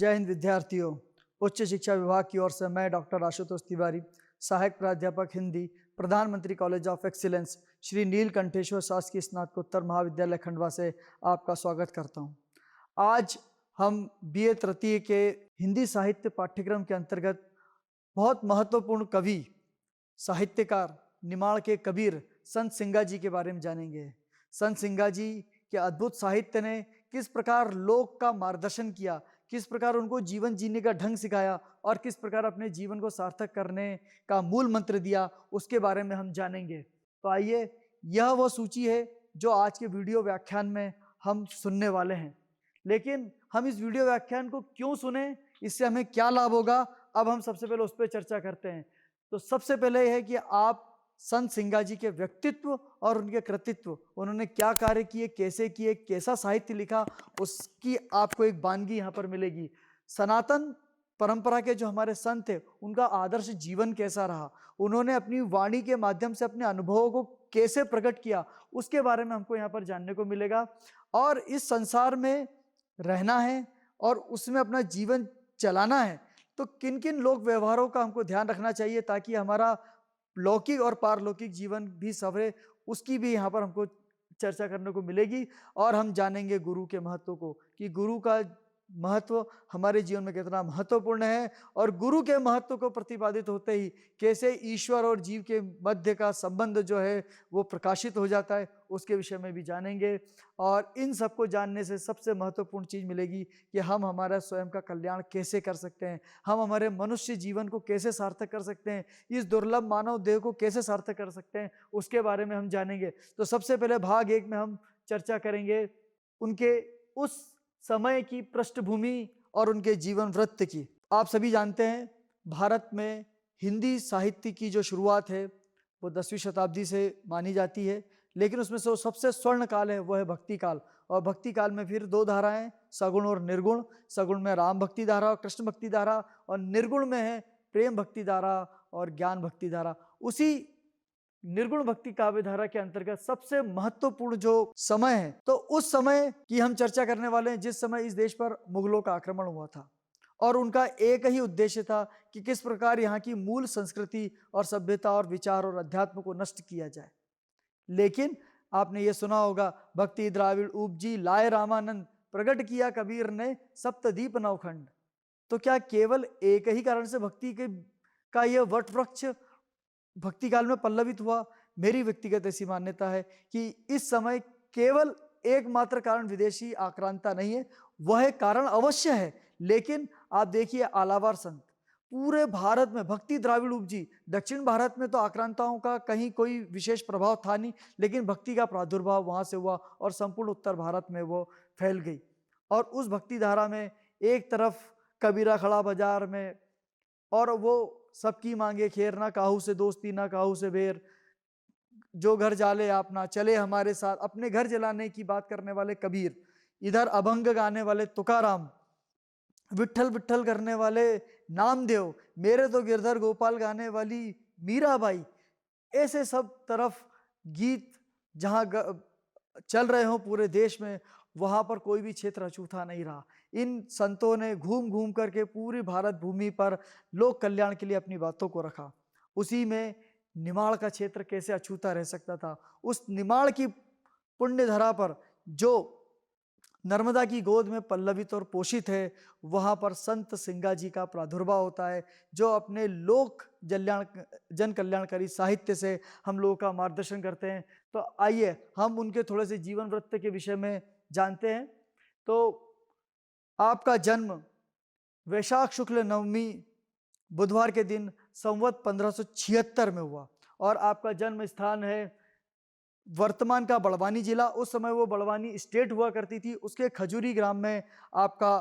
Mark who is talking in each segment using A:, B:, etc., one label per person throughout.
A: जय हिंद विद्यार्थियों। उच्च शिक्षा विभाग की ओर से मैं डॉक्टर आशुतोष तिवारी, सहायक प्राध्यापक हिंदी, प्रधानमंत्री college of excellence Shri Nilkantheshwar शासकीय स्नातकोत्तर महाविद्यालय खंडवा से आपका स्वागत करता हूं। आज हम बीए तृतीय के हिंदी साहित्य पाठ्यक्रम के अंतर्गत बहुत महत्वपूर्ण कवि, साहित्यकार, निमाड़ के कबीर संत सिंगा जी के बारे में जानेंगे। संत सिंगा जी के अद्भुत साहित्य ने किस प्रकार लोक का मार्गदर्शन किया, किस प्रकार उनको जीवन जीने का ढंग सिखाया और किस प्रकार अपने जीवन को सार्थक करने का मूल मंत्र दिया, उसके बारे में हम जानेंगे। तो आइए, यह वह सूची है जो आज के वीडियो व्याख्यान में हम सुनने वाले हैं। लेकिन हम इस वीडियो व्याख्यान को क्यों सुने, इससे हमें क्या लाभ होगा, अब हम सबसे पहले उस पर चर्चा करते हैं। तो सबसे पहले यह है कि आप संत सिंगा जी के व्यक्तित्व और उनके कृतित्व, उन्होंने क्या कार्य किए, कैसे किए, कैसा साहित्य लिखा, उसकी आपको एक वानगी यहाँ पर मिलेगी। सनातन परंपरा के जो हमारे संत थे, उनका आदर्श जीवन कैसा रहा, उन्होंने अपनी वाणी के माध्यम से अपने अनुभवों को कैसे प्रकट किया, उसके बारे में हमको यहाँ पर जानने को मिलेगा। और इस संसार में रहना है और उसमें अपना जीवन चलाना है, तो किन किन लोक व्यवहारों का हमको ध्यान रखना चाहिए ताकि हमारा लौकिक और पारलौकिक जीवन भी सवरे, उसकी भी यहाँ पर हमको चर्चा करने को मिलेगी। और हम जानेंगे गुरु के महत्व को, कि गुरु का महत्व हमारे जीवन में कितना महत्वपूर्ण है और गुरु के महत्व को प्रतिपादित होते ही कैसे ईश्वर और जीव के मध्य का संबंध जो है वो प्रकाशित हो जाता है, उसके विषय में भी जानेंगे। और इन सबको जानने से सबसे महत्वपूर्ण चीज़ मिलेगी कि हम हमारा स्वयं का कल्याण कैसे कर सकते हैं, हम हमारे मनुष्य जीवन को कैसे सार्थक कर सकते हैं, इस दुर्लभ मानव देह को कैसे सार्थक कर सकते हैं, उसके बारे में हम जानेंगे। तो सबसे पहले भाग 1 में हम चर्चा करेंगे उनके उस समय की पृष्ठभूमि और उनके जीवन वृत्त की। आप सभी जानते हैं, भारत में हिंदी साहित्य की जो शुरुआत है वो 10वीं शताब्दी से मानी जाती है, लेकिन उसमें से सबसे स्वर्ण काल है वो है भक्ति काल। और भक्ति काल में फिर 2 धाराएं, सगुण और निर्गुण। सगुण में राम भक्ति धारा और कृष्ण भक्ति धारा, और निर्गुण में है प्रेम भक्ति धारा और ज्ञान भक्ति धारा। उसी निर्गुण भक्ति काव्य धारा के अंतर्गत सबसे महत्वपूर्ण जो समय है, तो उस समय की हम चर्चा करने वाले हैं जिस समय इस देश पर मुगलों का आक्रमण हुआ था। और उनका एक ही उद्देश्य था कि किस प्रकार यहाँ की मूल संस्कृति और सभ्यता और विचार और अध्यात्म को नष्ट किया जाए। लेकिन आपने ये सुना होगा, भक्ति द्राविड़ उपजी लाए रामानंद, प्रकट किया कबीर ने सप्तदीप नवखंड। तो क्या केवल एक ही कारण से भक्ति के का यह वट वृक्ष भक्ति काल में पल्लवित हुआ? मेरी व्यक्तिगत ऐसी मान्यता है कि इस समय केवल एकमात्र कारण विदेशी आक्रांता नहीं है, वह कारण अवश्य है, लेकिन आप देखिए आलावार संत पूरे भारत में भक्ति द्राविड़ उपजी। दक्षिण भारत में तो आक्रांताओं का कहीं कोई विशेष प्रभाव था नहीं, लेकिन भक्ति का प्रादुर्भाव वहां से हुआ और संपूर्ण उत्तर भारत में वो फैल गई। और उस भक्ति धारा में एक तरफ कबीरा खड़ा बाजार में, और वो सबकी मांगे खेर, ना काहू से दोस्ती ना काहू से बेर, जो घर जाले आप ना चले हमारे साथ, अपने घर जलाने की बात करने वाले कबीर, इधर अभंग गाने वाले तुकाराम, विट्ठल विट्ठल करने वाले नामदेव, मेरे तो गिरधर गोपाल गाने वाली मीराबाई। ऐसे सब तरफ गीत जहाँ चल रहे हों पूरे देश में, वहाँ पर कोई भी क्षेत्र अछूता नहीं रहा। इन संतों ने घूम घूम करके पूरी भारत भूमि पर लोक कल्याण के लिए अपनी बातों को रखा। उसी में निमाड़ का क्षेत्र कैसे अछूता रह सकता था। उस निमाड़ की पुण्य धरा पर जो नर्मदा की गोद में पल्लवित और पोषित है, वहाँ पर संत सिंगा जी का प्रादुर्भाव होता है, जो अपने लोक जन कल्याणकारी साहित्य से हम लोगों का मार्गदर्शन करते हैं। तो आइए हम उनके थोड़े से जीवन वृत्त के विषय में जानते हैं। तो आपका जन्म वैशाख शुक्ल नवमी बुधवार के दिन संवत 1576 में हुआ, और आपका जन्म स्थान है वर्तमान का बड़वानी जिला। उस समय वो बड़वानी स्टेट हुआ करती थी, उसके खजूरी ग्राम में आपका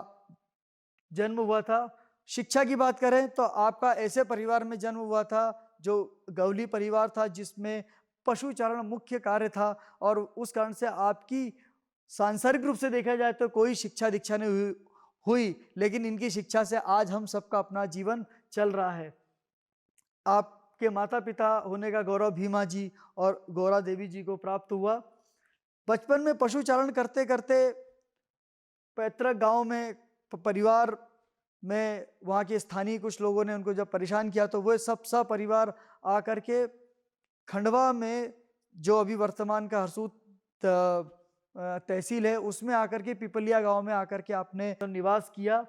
A: जन्म हुआ था। शिक्षा की बात करें तो आपका ऐसे परिवार में जन्म हुआ था जो गौली परिवार था, जिसमें पशुचारण मुख्य कार्य था, और उस कारण से आपकी सांसारिक रूप से देखा जाए तो कोई शिक्षा दीक्षा नहीं हुई, लेकिन इनकी शिक्षा से आज हम सबका अपना जीवन चल रहा है। आपके माता पिता होने का गौरव भीमा जी और गौरा देवी जी को प्राप्त हुआ। बचपन में पशुचारण करते करते पैतृक गांव में परिवार में वहाँ के स्थानीय कुछ लोगों ने उनको जब परेशान किया तो वो सब परिवार आकर के खंडवा में जो अभी वर्तमान का हरसूद तहसील है उसमें आकर के पिपलिया गांव में आकर के आपने निवास किया।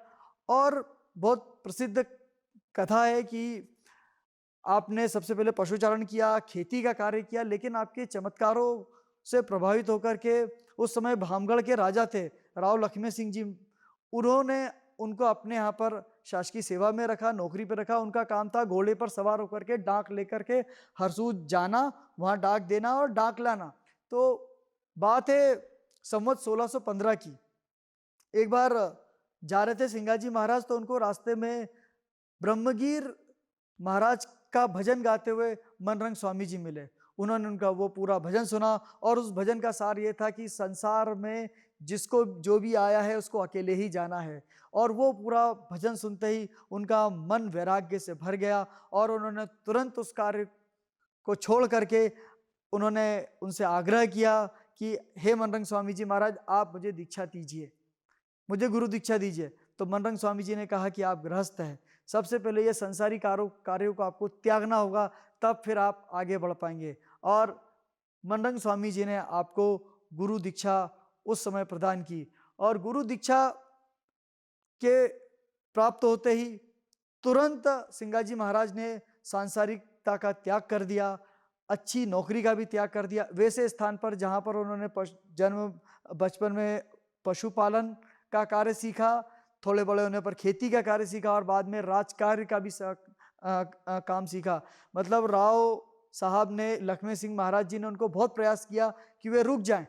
A: और बहुत प्रसिद्ध कथा है कि आपने सबसे पहले पशुचारण किया, खेती का कार्य किया, लेकिन आपके चमत्कारों से प्रभावित होकर के उस समय भामगढ़ के राजा थे राव लक्ष्मण सिंह जी, उन्होंने उनको अपने यहाँ पर शासकीय सेवा में रखा, नौकरी पर रखा। उनका काम था घोड़े पर सवार होकर के डाक लेकर के हरसूद जाना, वहाँ डाक देना और डाक लाना। तो बात है संवत 1615 की। एक बार जा रहे थे सिंगाजी महाराज, तो उनको रास्ते में ब्रह्मगिर महाराज का भजन गाते हुए मनरंग स्वामी जी मिले। उन्होंने उनका वो पूरा भजन सुना और उस भजन का सार ये था कि संसार में जिसको जो भी आया है उसको अकेले ही जाना है। और वो पूरा भजन सुनते ही उनका मन वैराग्य से भर गया और उन्होंने तुरंत उस कार्य को छोड़ करके उन्होंने उनसे आग्रह किया कि हे मनरंग स्वामी जी महाराज, आप मुझे दीक्षा दीजिए, मुझे गुरु दीक्षा दीजिए। तो मनरंग स्वामी जी ने कहा कि आप गृहस्थ हैं, सबसे पहले ये संसारी कार्यों को आपको त्यागना होगा, तब फिर आप आगे बढ़ पाएंगे। और मनरंग स्वामी जी ने आपको गुरु दीक्षा उस समय प्रदान की। और गुरु दीक्षा के प्राप्त होते ही तुरंत सिंगाजी महाराज ने सांसारिकता का त्याग कर दिया, अच्छी नौकरी का भी त्याग कर दिया। वैसे स्थान पर जहाँ पर उन्होंने बचपन में पशुपालन का कार्य सीखा, थोड़े बड़े होने पर खेती का कार्य सीखा और बाद में राजकार्य का भी काम सीखा। मतलब राव साहब ने, लक्ष्मण सिंह महाराज जी ने उनको बहुत प्रयास किया कि वे रुक जाएं,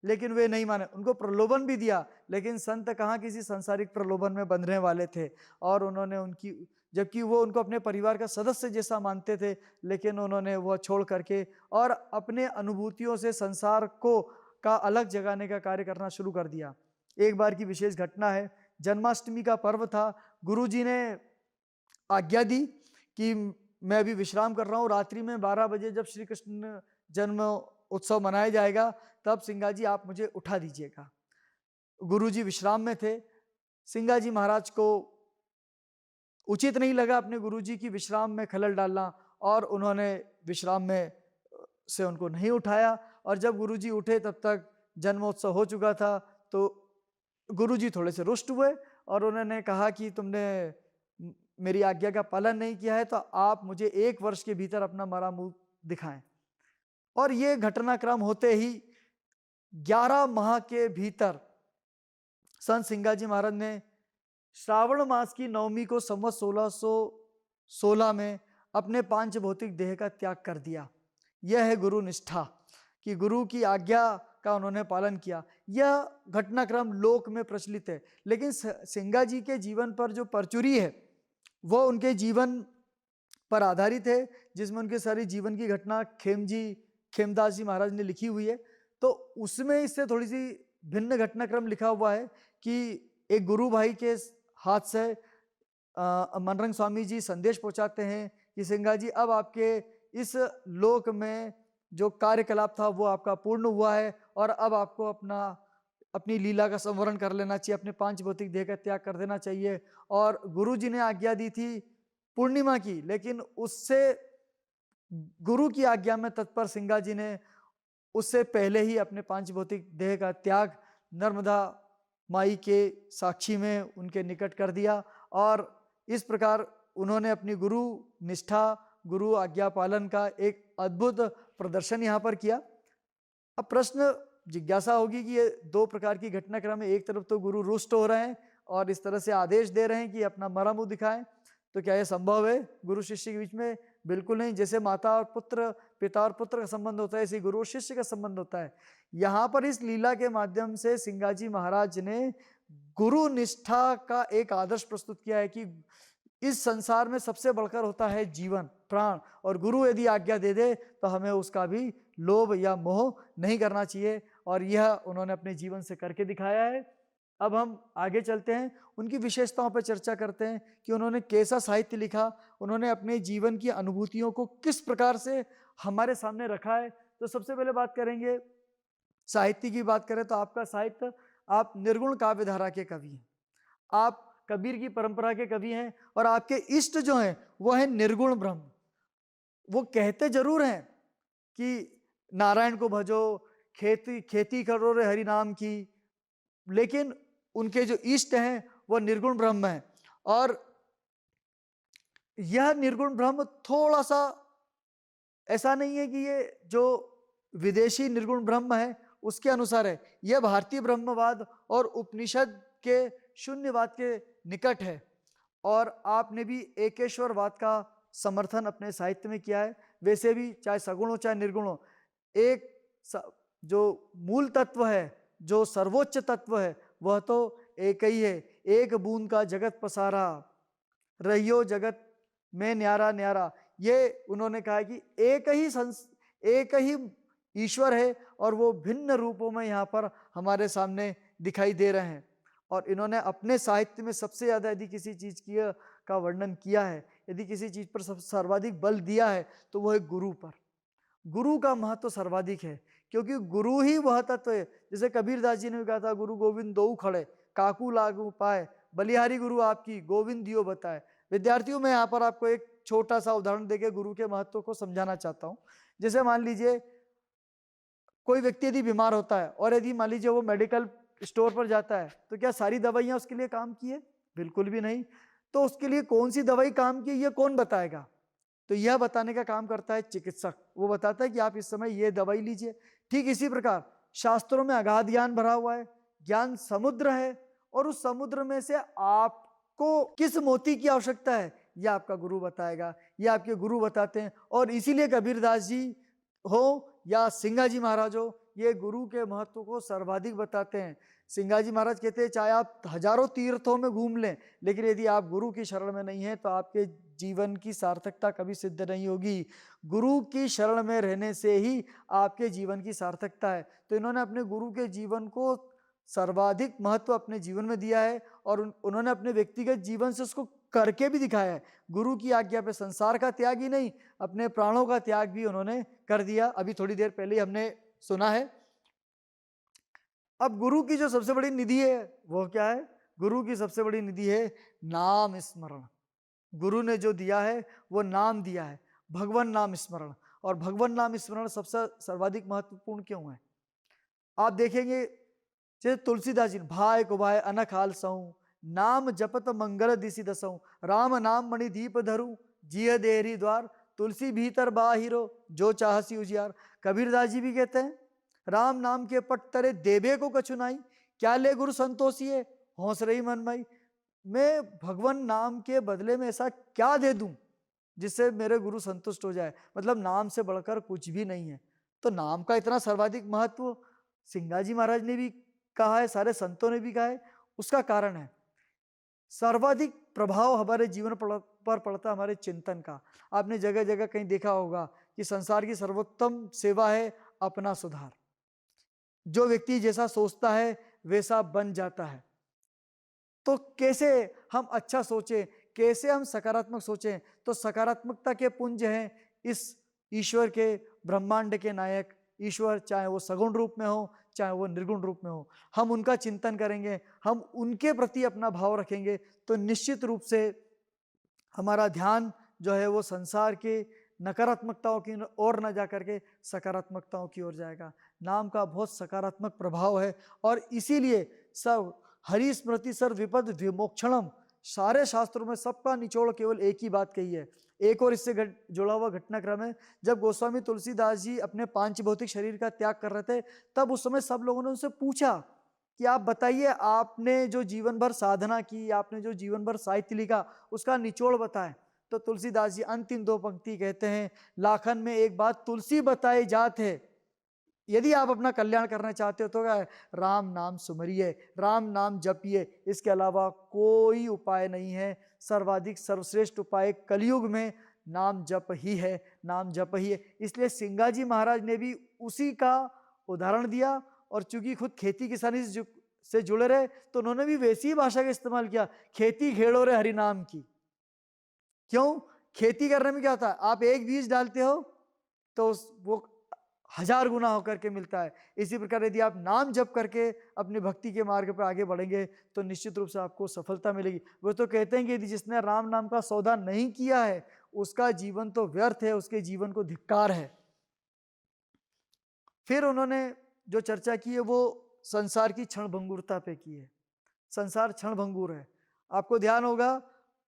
A: लेकिन वे नहीं माने। उनको प्रलोभन भी दिया, लेकिन संत कहाँ किसी सांसारिक प्रलोभन में बंधने वाले थे। और उन्होंने उनकी, जबकि वो उनको अपने परिवार का सदस्य जैसा मानते थे, लेकिन उन्होंने वह छोड़ करके और अपने अनुभूतियों से संसार को का अलग जगाने का कार्य करना शुरू कर दिया। एक बार की विशेष घटना है, जन्माष्टमी का पर्व था। गुरुजी ने आज्ञा दी कि मैं अभी विश्राम कर रहा हूँ, रात्रि में 12 बजे जब श्री कृष्ण जन्म उत्सव मनाया जाएगा तब सिंगाजी आप मुझे उठा दीजिएगा। गुरुजी विश्राम में थे। सिंगाजी महाराज को उचित नहीं लगा अपने गुरुजी की विश्राम में खलल डालना और उन्होंने विश्राम में से उनको नहीं उठाया। और जब गुरुजी उठे तब तक जन्मोत्सव हो चुका था। तो गुरुजी थोड़े से रुष्ट हुए और उन्होंने कहा कि तुमने मेरी आज्ञा का पालन नहीं किया है, तो आप मुझे 1 वर्ष के भीतर अपना मरा मुंह दिखाएं। और ये घटनाक्रम होते ही 11 माह के भीतर संत सिंगाजी महाराज ने श्रावण मास की नवमी को संवत 1616 में अपने पांच भौतिक देह का त्याग कर दिया। यह है गुरु निष्ठा, कि गुरु की आज्ञा का उन्होंने पालन किया। यह घटनाक्रम लोक में प्रचलित है, लेकिन सिंगाजी के जीवन पर जो परचुरी है वो उनके जीवन पर आधारित है, जिसमें उनके सारी जीवन की घटना खेमदास जी महाराज ने लिखी हुई है। तो उसमें इससे थोड़ी सी भिन्न घटनाक्रम लिखा हुआ है कि एक गुरु भाई के हाथ से मनरंग स्वामी जी संदेश पहुंचाते हैं कि सिंगाजी, अब आपके इस लोक में जो कार्यकलाप था वो आपका पूर्ण हुआ है और अब आपको अपनी लीला का संवरण कर लेना चाहिए, अपने पांच भौतिक देह का त्याग कर देना चाहिए। और गुरु जी ने आज्ञा दी थी पूर्णिमा की, लेकिन उससे गुरु की आज्ञा में तत्पर सिंगाजी ने उससे पहले ही अपने पांच भौतिक देह का त्याग नर्मदा माई के साक्षी में उनके निकट कर दिया। और इस प्रकार उन्होंने अपनी गुरु निष्ठा, गुरु आज्ञा पालन का एक अद्भुत प्रदर्शन यहाँ पर किया। अब प्रश्न जिज्ञासा होगी कि ये 2 प्रकार की घटनाक्रम है। एक तरफ तो गुरु रुष्ट हो रहे हैं और इस तरह से आदेश दे रहे हैं कि अपना मरा मुंह दिखाएं, तो क्या यह संभव है गुरु शिष्य के बीच में? बिल्कुल नहीं। जैसे माता और पुत्र, पिता और पुत्र का संबंध होता है, ऐसे गुरु और शिष्य का संबंध होता है। यहाँ पर इस लीला के माध्यम से सिंगाजी महाराज ने गुरु निष्ठा का एक आदर्श प्रस्तुत किया है कि इस संसार में सबसे बढ़कर होता है जीवन, प्राण, और गुरु यदि आज्ञा दे दे तो हमें उसका भी लोभ या मोह नहीं करना चाहिए। और यह उन्होंने अपने जीवन से करके दिखाया है। अब हम आगे चलते हैं, उनकी विशेषताओं पर चर्चा करते हैं कि उन्होंने कैसा साहित्य लिखा, उन्होंने अपने जीवन की अनुभूतियों को किस प्रकार से हमारे सामने रखा है। तो सबसे पहले बात करेंगे, साहित्य की बात करें तो आपका साहित्य, आप निर्गुण काव्य धारा के कवि हैं। आप कबीर की परंपरा के कवि हैं, और आपके इष्ट जो हैं वो है निर्गुण ब्रह्म। वो कहते जरूर हैं कि नारायण को भजो, खेती खेती करो रे हरि नाम की, लेकिन उनके जो इष्ट हैं वो निर्गुण ब्रह्म है। और यह निर्गुण ब्रह्म थोड़ा सा ऐसा नहीं है कि ये जो विदेशी निर्गुण ब्रह्म है उसके अनुसार है, यह भारतीय ब्रह्मवाद और उपनिषद के शून्यवाद के निकट है। और आपने भी एकेश्वरवाद का समर्थन अपने साहित्य में किया है। वैसे भी चाहे सगुण हो चाहे निर्गुण हो, एक जो मूल तत्व है, जो सर्वोच्च तत्व है, वह तो एक ही है। एक बूंद का जगत पसारा, रहियो जगत में न्यारा न्यारा। ये उन्होंने कहा कि एक ही ईश्वर है और वो भिन्न रूपों में यहाँ पर हमारे सामने दिखाई दे रहे हैं। और इन्होंने अपने साहित्य में सबसे ज्यादा यदि किसी चीज का वर्णन किया है, यदि किसी चीज पर सर्वाधिक बल दिया है, तो वो है गुरु पर। गुरु का महत्व सर्वाधिक है, क्योंकि गुरु ही वह तत्व है। जैसे कबीरदास जी ने भी कहा था, गुरु गोविंद दो खड़े, काकू लागू पाए, बलिहारी गुरु आपकी, गोविंद दियो बताए। विद्यार्थियों में यहाँ पर आपको एक छोटा सा उदाहरण देके गुरु के महत्व को समझाना चाहता हूँ। जैसे मान लीजिए कोई व्यक्ति यदि बीमार होता है और यदि मान लीजिए वो मेडिकल स्टोर पर जाता है, तो क्या सारी दवाइयां उसके लिए काम की है? बिल्कुल भी नहीं। तो उसके लिए कौन सी दवाई काम की ये कौन बताएगा? तो यह बताने का काम करता है चिकित्सक। वो बताता है कि आप इस समय ये दवाई लीजिए। ठीक इसी प्रकार शास्त्रों में अगाध ज्ञान भरा हुआ है, ज्ञान समुद्र है, और उस समुद्र में से आपको किस मोती की आवश्यकता है यह आपका गुरु बताएगा, ये आपके गुरु बताते हैं। और इसीलिए कबीरदास जी हो या सिंगाजी महाराज हो, ये गुरु के महत्व को सर्वाधिक बताते हैं। सिंगाजी महाराज कहते हैं, चाहे आप हजारों तीर्थों में घूम लें, लेकिन यदि आप गुरु की शरण में नहीं है तो आपके जीवन की सार्थकता कभी सिद्ध नहीं होगी। गुरु की शरण में रहने से ही आपके जीवन की सार्थकता है। तो इन्होंने अपने गुरु के जीवन को सर्वाधिक महत्व अपने जीवन में दिया है, और उन्होंने अपने व्यक्तिगत जीवन से उसको करके भी दिखाया है। गुरु की आज्ञा पे संसार का त्याग ही नहीं, अपने प्राणों का त्याग भी उन्होंने कर दिया। अभी थोड़ी देर पहले हमने सुना है। अब गुरु की जो सबसे बड़ी निधि है वो क्या है? गुरु की सबसे बड़ी निधि है नाम स्मरण। गुरु ने जो दिया है वो नाम दिया है, भगवान नाम स्मरण। और भगवान नाम स्मरण सबसे सर्वाधिक महत्वपूर्ण क्यों है? आप देखेंगे जैसे तुलसीदास जी, भाई को भाई अनख हाल सहूं, नाम जपत मंगल दिशि दसऊं, राम नाम मणि दीप धरू, जिय देहरी द्वार, तुलसी भीतर बाहिरो, जो चाहसी उजियार। कबीरदास जी भी कहते हैं, राम नाम के पट तरे देवे को कछुनाई, क्या ले गुरु संतोषी है, हौस रही मन माई। मैं भगवान नाम के बदले में ऐसा क्या दे दूं जिससे मेरे गुरु संतुष्ट हो जाए? मतलब नाम से बढ़कर कुछ भी नहीं है। तो नाम का इतना सर्वाधिक महत्व सिंगाजी महाराज ने भी कहा है, सारे संतों ने भी कहा है। उसका कारण है सर्वाधिक प्रभाव हमारे जीवन पर पड़ता है हमारे चिंतन का। आपने जगह जगह कहीं देखा होगा कि संसार की सर्वोत्तम सेवा है अपना सुधार। जो व्यक्ति जैसा सोचता है वैसा बन जाता है। तो कैसे हम अच्छा सोचें, कैसे हम सकारात्मक सोचें? तो सकारात्मकता के पुंज हैं इस ईश्वर के, ब्रह्मांड के नायक ईश्वर, चाहे वो सगुण रूप में हो चाहे वो निर्गुण रूप में हो। हम उनका चिंतन करेंगे, हम उनके प्रति अपना भाव रखेंगे, तो निश्चित रूप से हमारा ध्यान जो है वो संसार के नकारात्मकताओं की ओर न जा करके सकारात्मकताओं की ओर जाएगा। नाम का बहुत सकारात्मक प्रभाव है, और इसीलिए सब हरि स्मृति सर विपद विमोक्षणम, सारे शास्त्रों में सबका निचोड़ केवल एक ही बात कही है। एक और इससे जुड़ा हुआ घटनाक्रम है, जब गोस्वामी तुलसीदास जी अपने पांच भौतिक शरीर का त्याग कर रहे थे, तब उस समय सब लोगों ने उनसे पूछा कि आप बताइए, आपने जो जीवन भर साधना की, आपने जो जीवन भर साहित्य लिखा, उसका निचोड़ बताएं। तो तुलसीदास जी अंतिम दो पंक्ति कहते हैं, लाखन में एक बात तुलसी बताई जात है, यदि आप अपना कल्याण करना चाहते हो तो क्या है? राम नाम सुमरिए, राम नाम जपिए, इसके अलावा कोई उपाय नहीं है। सर्वाधिक सर्वश्रेष्ठ उपाय कलयुग में नाम जप ही है, नाम जप ही है। इसलिए सिंगाजी महाराज ने भी उसी का उदाहरण दिया, और चूंकि खुद खेती किसानी से जुड़े रहे तो उन्होंने भी वैसी ही भाषा का इस्तेमाल किया, खेती खेड़ो रे हरि नाम की। क्यों? खेती करने में क्या होता है, आप एक बीज डालते हो तो वो 1000 गुना होकर के मिलता है। इसी प्रकार यदि आप नाम जप करके अपनी भक्ति के मार्ग पर आगे बढ़ेंगे तो निश्चित रूप से आपको सफलता मिलेगी। वो तो कहते हैं कि यदि जिसने राम नाम का सौदा नहीं किया है उसका जीवन तो व्यर्थ है, उसके जीवन को धिक्कार है। फिर उन्होंने जो चर्चा की है वो संसार की क्षणभंगुरता पे की है। संसार क्षणभंगुर है। आपको ध्यान होगा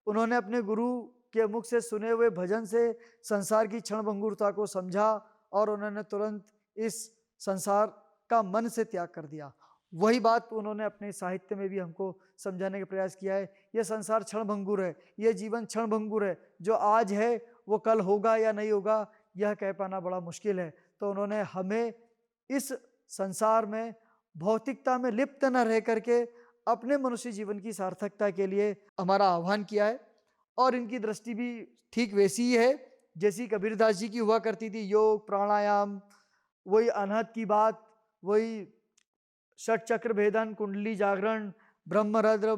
A: उन्होंने अपने गुरु के मुख से सुने हुए भजन से संसार की क्षणभंगुरता को समझा और उन्होंने तुरंत इस संसार का मन से त्याग कर दिया। वही बात उन्होंने अपने साहित्य में भी हमको समझाने का प्रयास किया है। यह संसार क्षणभंगुर है, यह जीवन क्षणभंगुर है। जो आज है वो कल होगा या नहीं होगा यह कह पाना बड़ा मुश्किल है। तो उन्होंने हमें इस संसार में भौतिकता में लिप्त न रह करके अपने मनुष्य जीवन की सार्थकता के लिए हमारा आह्वान किया है। और इनकी दृष्टि भी ठीक वैसी ही है जैसी कबीरदास जी की हुआ करती थी। योग, प्राणायाम, वही अनहद की बात, वही षट चक्र भेदन, कुंडली जागरण, ब्रह्मरद्र,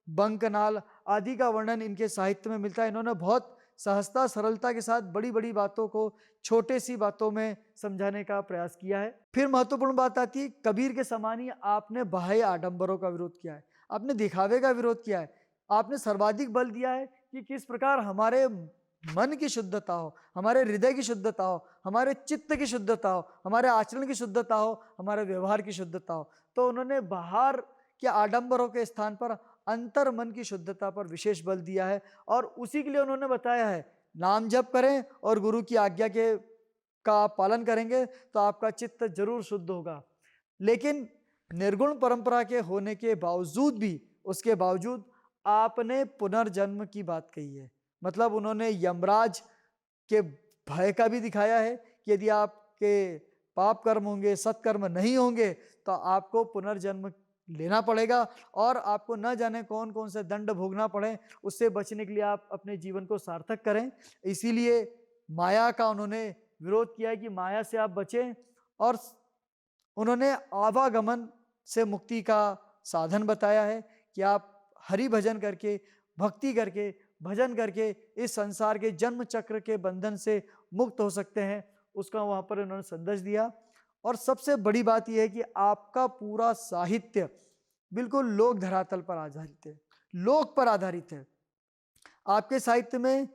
A: बंकनाल आदि का वर्णन इनके साहित्य में मिलता है। इन्होंने बहुत सहजता सरलता के साथ बड़ी बड़ी बातों को छोटे सी बातों में समझाने का प्रयास किया है। फिर महत्वपूर्ण बात आती है, कबीर के समान ही आपने बाह्य आडंबरों का विरोध किया है, आपने दिखावे का विरोध किया है, आपने सर्वाधिक बल दिया है कि किस प्रकार हमारे मन की शुद्धता हो, हमारे हृदय की शुद्धता हो, हमारे चित्त की शुद्धता हो, हमारे आचरण की शुद्धता हो, हमारे व्यवहार की शुद्धता हो। तो उन्होंने बाहर के आडंबरों के स्थान पर अंतर मन की शुद्धता पर विशेष बल दिया है। और उसी के लिए उन्होंने बताया है नाम जप करें और गुरु की आज्ञा के का पालन करेंगे तो आपका चित्त जरूर शुद्ध होगा। लेकिन निर्गुण परंपरा के होने के बावजूद भी, उसके बावजूद आपने पुनर्जन्म की बात कही है। मतलब उन्होंने यमराज के भय का भी दिखाया है कि यदि आपके पाप कर्म होंगे, सत्कर्म नहीं होंगे तो आपको पुनर्जन्म लेना पड़ेगा और आपको न जाने कौन कौन से दंड भोगना पड़े। उससे बचने के लिए आप अपने जीवन को सार्थक करें। इसीलिए माया का उन्होंने विरोध किया है कि माया से आप बचें। और उन्होंने आवागमन से मुक्ति का साधन बताया है कि आप हरि भजन करके, भक्ति करके, भजन करके इस संसार के जन्म चक्र के बंधन से मुक्त हो सकते हैं। उसका वहाँ पर उन्होंने संदेश दिया। और सबसे बड़ी बात यह है कि आपका पूरा साहित्य बिल्कुल लोक धरातल पर आधारित है, लोक पर आधारित है। आपके साहित्य में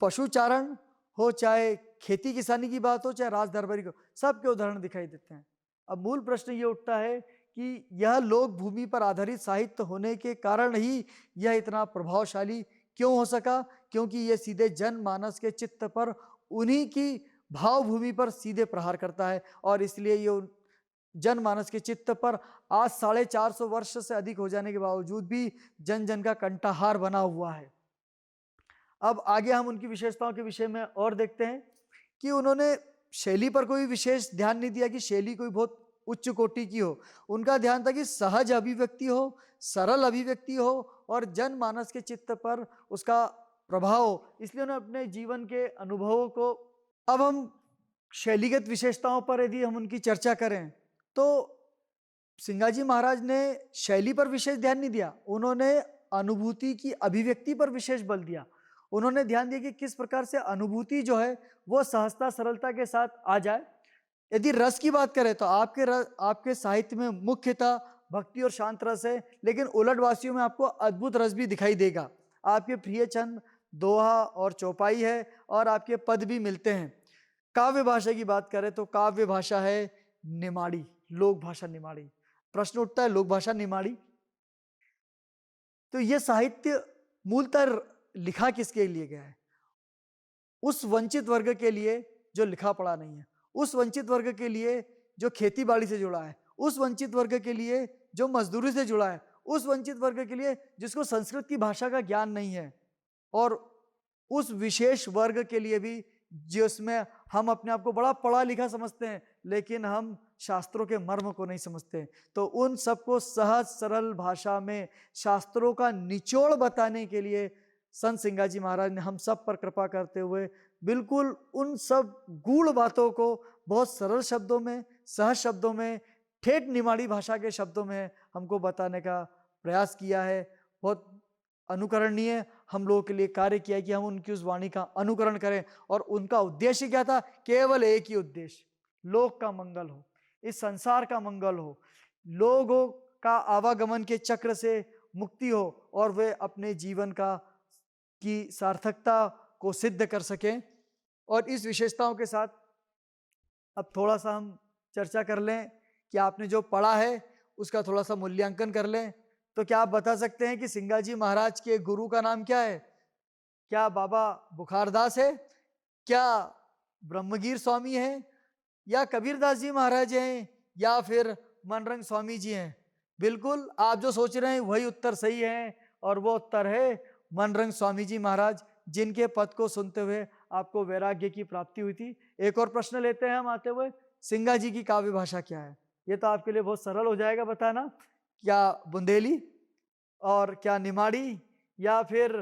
A: पशुचारण हो, चाहे खेती किसानी की बात हो, चाहे राज दरबारी को, सबके उदाहरण दिखाई देते हैं। अब मूल प्रश्न ये उठता है कि यह लोक भूमि पर आधारित साहित्य होने के कारण ही यह इतना प्रभावशाली क्यों हो सका? क्योंकि यह सीधे जनमानस के चित्त पर, उन्हीं की भावभूमि पर सीधे प्रहार करता है। और इसलिए ये जनमानस के चित्त पर आज 450 वर्ष से अधिक हो जाने के बावजूद भी जन जन का कंठाहार बना हुआ है। अब आगे हम उनकी विशेषताओं के विषय में और देखते हैं कि उन्होंने शैली पर कोई विशेष ध्यान नहीं दिया कि शैली कोई बहुत उच्च कोटि की हो। उनका ध्यान था कि सहज अभिव्यक्ति हो, सरल अभिव्यक्ति हो और जनमानस के चित्त पर उसका प्रभाव हो। इसलिए उन्होंने अपने जीवन के अनुभवों को, अब हम शैलीगत विशेषताओं पर यदि हम उनकी चर्चा करें तो सिंगाजी महाराज ने शैली पर विशेष ध्यान नहीं दिया, उन्होंने अनुभूति की अभिव्यक्ति पर विशेष बल दिया। उन्होंने ध्यान दिया कि किस प्रकार से अनुभूति जो है वो सहजता सरलता के साथ आ जाए। यदि रस की बात करें तो आपके साहित्य में मुख्यतः भक्ति और शांत रस है, लेकिन उलटवासियों में आपको अद्भुत रस भी दिखाई देगा। आपके प्रिय छंद दोहा और चौपाई है और आपके पद भी मिलते हैं। काव्य भाषा की बात करें तो काव्य भाषा है निमाड़ी, लोक भाषा निमाड़ी। प्रश्न उठता है लोक भाषा निमाड़ी, तो यह साहित्य मूलतः लिखा किसके लिए गया है? उस वंचित वर्ग के लिए जो लिखा पढ़ा नहीं है, उस वंचित वर्ग के लिए जो खेती बाड़ी से जुड़ा है, उस वंचित वर्ग के लिए जो मजदूरी से जुड़ा है, उस वंचित वर्ग के लिए जिसको संस्कृत की भाषा का ज्ञान नहीं है, और उस विशेष वर्ग के लिए भी जिसमें हम अपने आप को बड़ा पढ़ा लिखा समझते हैं लेकिन हम शास्त्रों के मर्म को नहीं समझते। तो उन सबको सहज सरल भाषा में शास्त्रों का निचोड़ बताने के लिए संत सिंगाजी महाराज ने हम सब पर कृपा करते हुए बिल्कुल उन सब गूढ़ बातों को बहुत सरल शब्दों में, सहज शब्दों में, ठेठ निमाड़ी भाषा के शब्दों में हमको बताने का प्रयास किया है। बहुत अनुकरणीय हम लोगों के लिए कार्य किया है कि हम उनकी उस वाणी का अनुकरण करें। और उनका उद्देश्य क्या था? केवल एक ही उद्देश्य, लोक का मंगल हो, इस संसार का मंगल हो, लोगों का आवागमन के चक्र से मुक्ति हो और वे अपने जीवन का की सार्थकता को सिद्ध कर सकें। और इस विशेषताओं के साथ अब थोड़ा सा हम चर्चा कर लें कि आपने जो पढ़ा है उसका थोड़ा सा मूल्यांकन कर लें। तो क्या आप बता सकते हैं कि सिंगाजी महाराज के गुरु का नाम क्या है? क्या बाबा बुखारदास है, क्या ब्रह्मगीर स्वामी है, या कबीरदास जी महाराज हैं, या फिर मनरंग स्वामी जी हैं? बिल्कुल आप जो सोच रहे हैं वही उत्तर सही है, और वो उत्तर है मनरंग स्वामी जी महाराज, जिनके पद को सुनते हुए आपको वैराग्य की प्राप्ति हुई थी। एक और प्रश्न लेते हैं हम आते हुए, सिंगाजी की काव्य भाषा क्या है? ये तो आपके लिए बहुत सरल हो जाएगा बताना। क्या बुंदेली, और क्या निमाड़ी, या फिर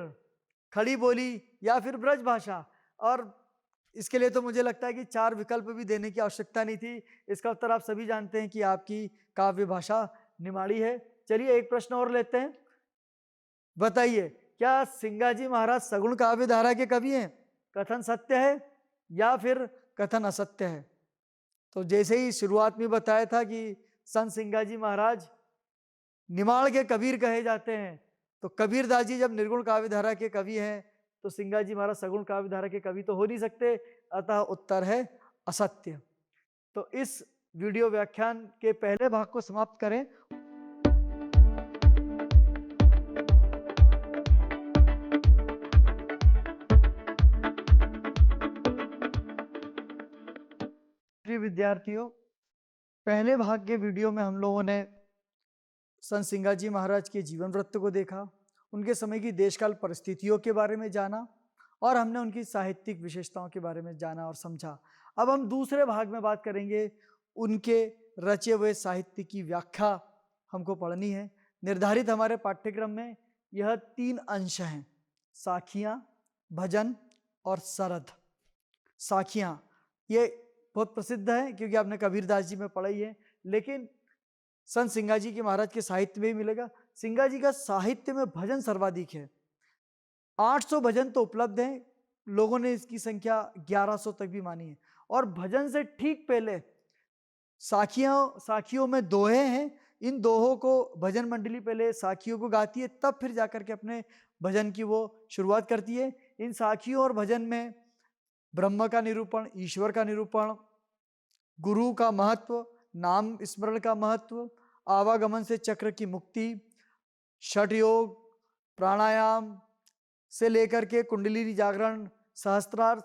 A: खड़ी बोली, या फिर ब्रज भाषा? और इसके लिए तो मुझे लगता है कि 4 विकल्प भी देने की आवश्यकता नहीं थी। इसका उत्तर आप सभी जानते हैं कि आपकी काव्य भाषा निमाड़ी है। चलिए एक प्रश्न और लेते हैं। बताइए, क्या सिंगाजी महाराज सगुण काव्य धारा के कवि हैं? कथन सत्य है या फिर कथन असत्य है? तो जैसे ही शुरुआत में बताया था कि संत सिंगाजी महाराज निमाड़ के कबीर कहे जाते हैं, तो कबीरदास जी जब निर्गुण काव्य धारा के कवि हैं तो सिंगाजी महाराज सगुण काव्य धारा के कवि तो हो नहीं सकते, अतः उत्तर है असत्य। तो इस वीडियो व्याख्यान के पहले भाग को समाप्त करें। प्रिय विद्यार्थियों, पहले भाग के वीडियो में हम लोगों ने संत सिंगाजी महाराज के जीवन वृत्त को देखा, उनके समय की देशकाल परिस्थितियों के बारे में जाना, और हमने उनकी साहित्यिक विशेषताओं के बारे में जाना और समझा। अब हम दूसरे भाग में बात करेंगे, उनके रचे हुए साहित्य की व्याख्या हमको पढ़नी है। निर्धारित हमारे पाठ्यक्रम में यह 3 अंश हैं, साखियाँ, भजन और सरद। साखियाँ ये बहुत प्रसिद्ध है क्योंकि आपने कबीरदास जी में पढ़ा ही है, लेकिन संत सिंगाजी के महाराज के साहित्य में भी मिलेगा। सिंगाजी का साहित्य में भजन सर्वाधिक है, 800 भजन तो उपलब्ध हैं, लोगों ने इसकी संख्या 1100 तक भी मानी है। और भजन से ठीक पहले साखियों में दोहे हैं, इन दोहों को भजन मंडली पहले साखियों को गाती है, तब फिर जाकर के अपने भजन की वो शुरुआत करती है। इन साखियों और भजन में ब्रह्म का निरूपण, ईश्वर का निरूपण, गुरु का महत्व, नाम स्मरण का महत्व, आवागमन से चक्र की मुक्ति, षट योग, प्राणायाम से लेकर के कुंडलिनी जागरण, सहस्त्रार,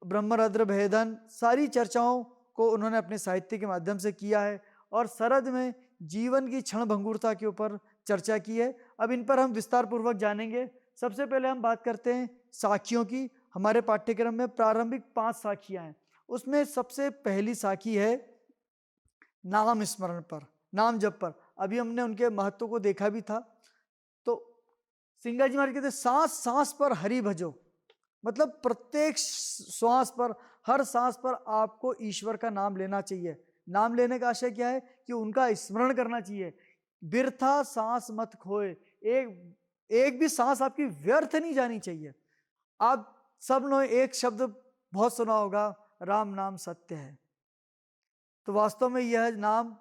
A: ब्रह्मरद्र भेदन, सारी चर्चाओं को उन्होंने अपने साहित्य के माध्यम से किया है। और सरद में जीवन की क्षण भंगुरता के ऊपर चर्चा की है। अब इन पर हम विस्तार पूर्वक जानेंगे। सबसे पहले हम बात करते हैं साखियों की। हमारे पाठ्यक्रम में प्रारंभिक 5 साखियां हैं, उसमें सबसे पहली साखी है नाम स्मरण पर, नाम जप पर। अभी हमने उनके महत्व को देखा भी था। तो सिंगाजी महाराज कहते सांस सांस पर हरि भजो, मतलब प्रत्येक श्वास पर, हर सांस पर आपको ईश्वर का नाम लेना चाहिए। नाम लेने का आशय क्या है कि उनका स्मरण करना चाहिए। बिरथा सांस मत खोए, एक भी सांस आपकी व्यर्थ नहीं जानी चाहिए। आप सब ने एक शब्द बहुत सुना होगा, राम नाम सत्य है। तो वास्तव में यह नाम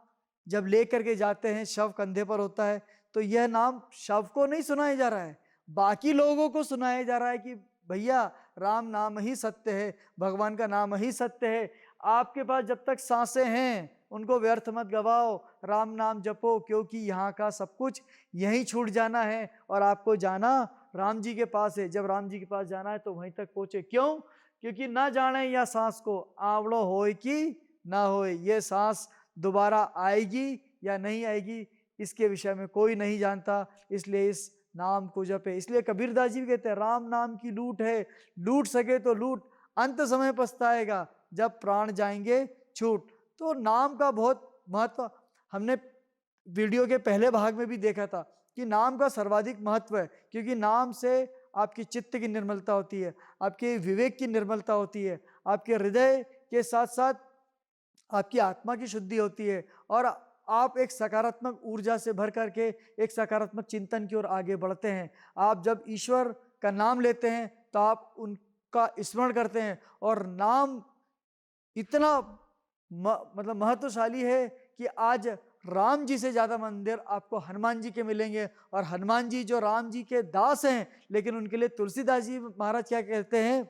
A: जब लेकर के जाते हैं, शव कंधे पर होता है, तो यह नाम शव को नहीं सुनाया जा रहा है, बाकी लोगों को सुनाया जा रहा है कि भैया राम नाम ही सत्य है, भगवान का नाम ही सत्य है। आपके पास जब तक सांसें हैं उनको व्यर्थ मत गवाओ, राम नाम जपो, क्योंकि यहाँ का सब कुछ यहीं छूट जाना है और आपको जाना राम जी के पास है। जब राम जी के पास जाना है तो वहीं तक पहुंचे। क्यों? क्योंकि ना जाने या सांस को आवड़ो होए कि ना होए, ये सांस दोबारा आएगी या नहीं आएगी इसके विषय में कोई नहीं जानता, इसलिए इस नाम को जपे। इसलिए कबीरदास जी भी कहते हैं राम नाम की लूट है, लूट सके तो लूट, अंत समय पछताएगा जब प्राण जाएंगे छूट। तो नाम का बहुत महत्व हमने वीडियो के पहले भाग में भी देखा था कि नाम का सर्वाधिक महत्व है, क्योंकि नाम से आपकी चित्त की निर्मलता होती है, आपके विवेक की निर्मलता होती है, आपके हृदय के साथ साथ आपकी आत्मा की शुद्धि होती है, और आप एक सकारात्मक ऊर्जा से भर करके एक सकारात्मक चिंतन की ओर आगे बढ़ते हैं। आप जब ईश्वर का नाम लेते हैं तो आप उनका स्मरण करते हैं, और नाम इतना मतलब महत्वशाली है कि आज राम जी से ज्यादा मंदिर आपको हनुमान जी के मिलेंगे। और हनुमान जी जो राम जी के दास हैं, लेकिन उनके लिए तुलसीदास जी महाराज क्या कहते हैं,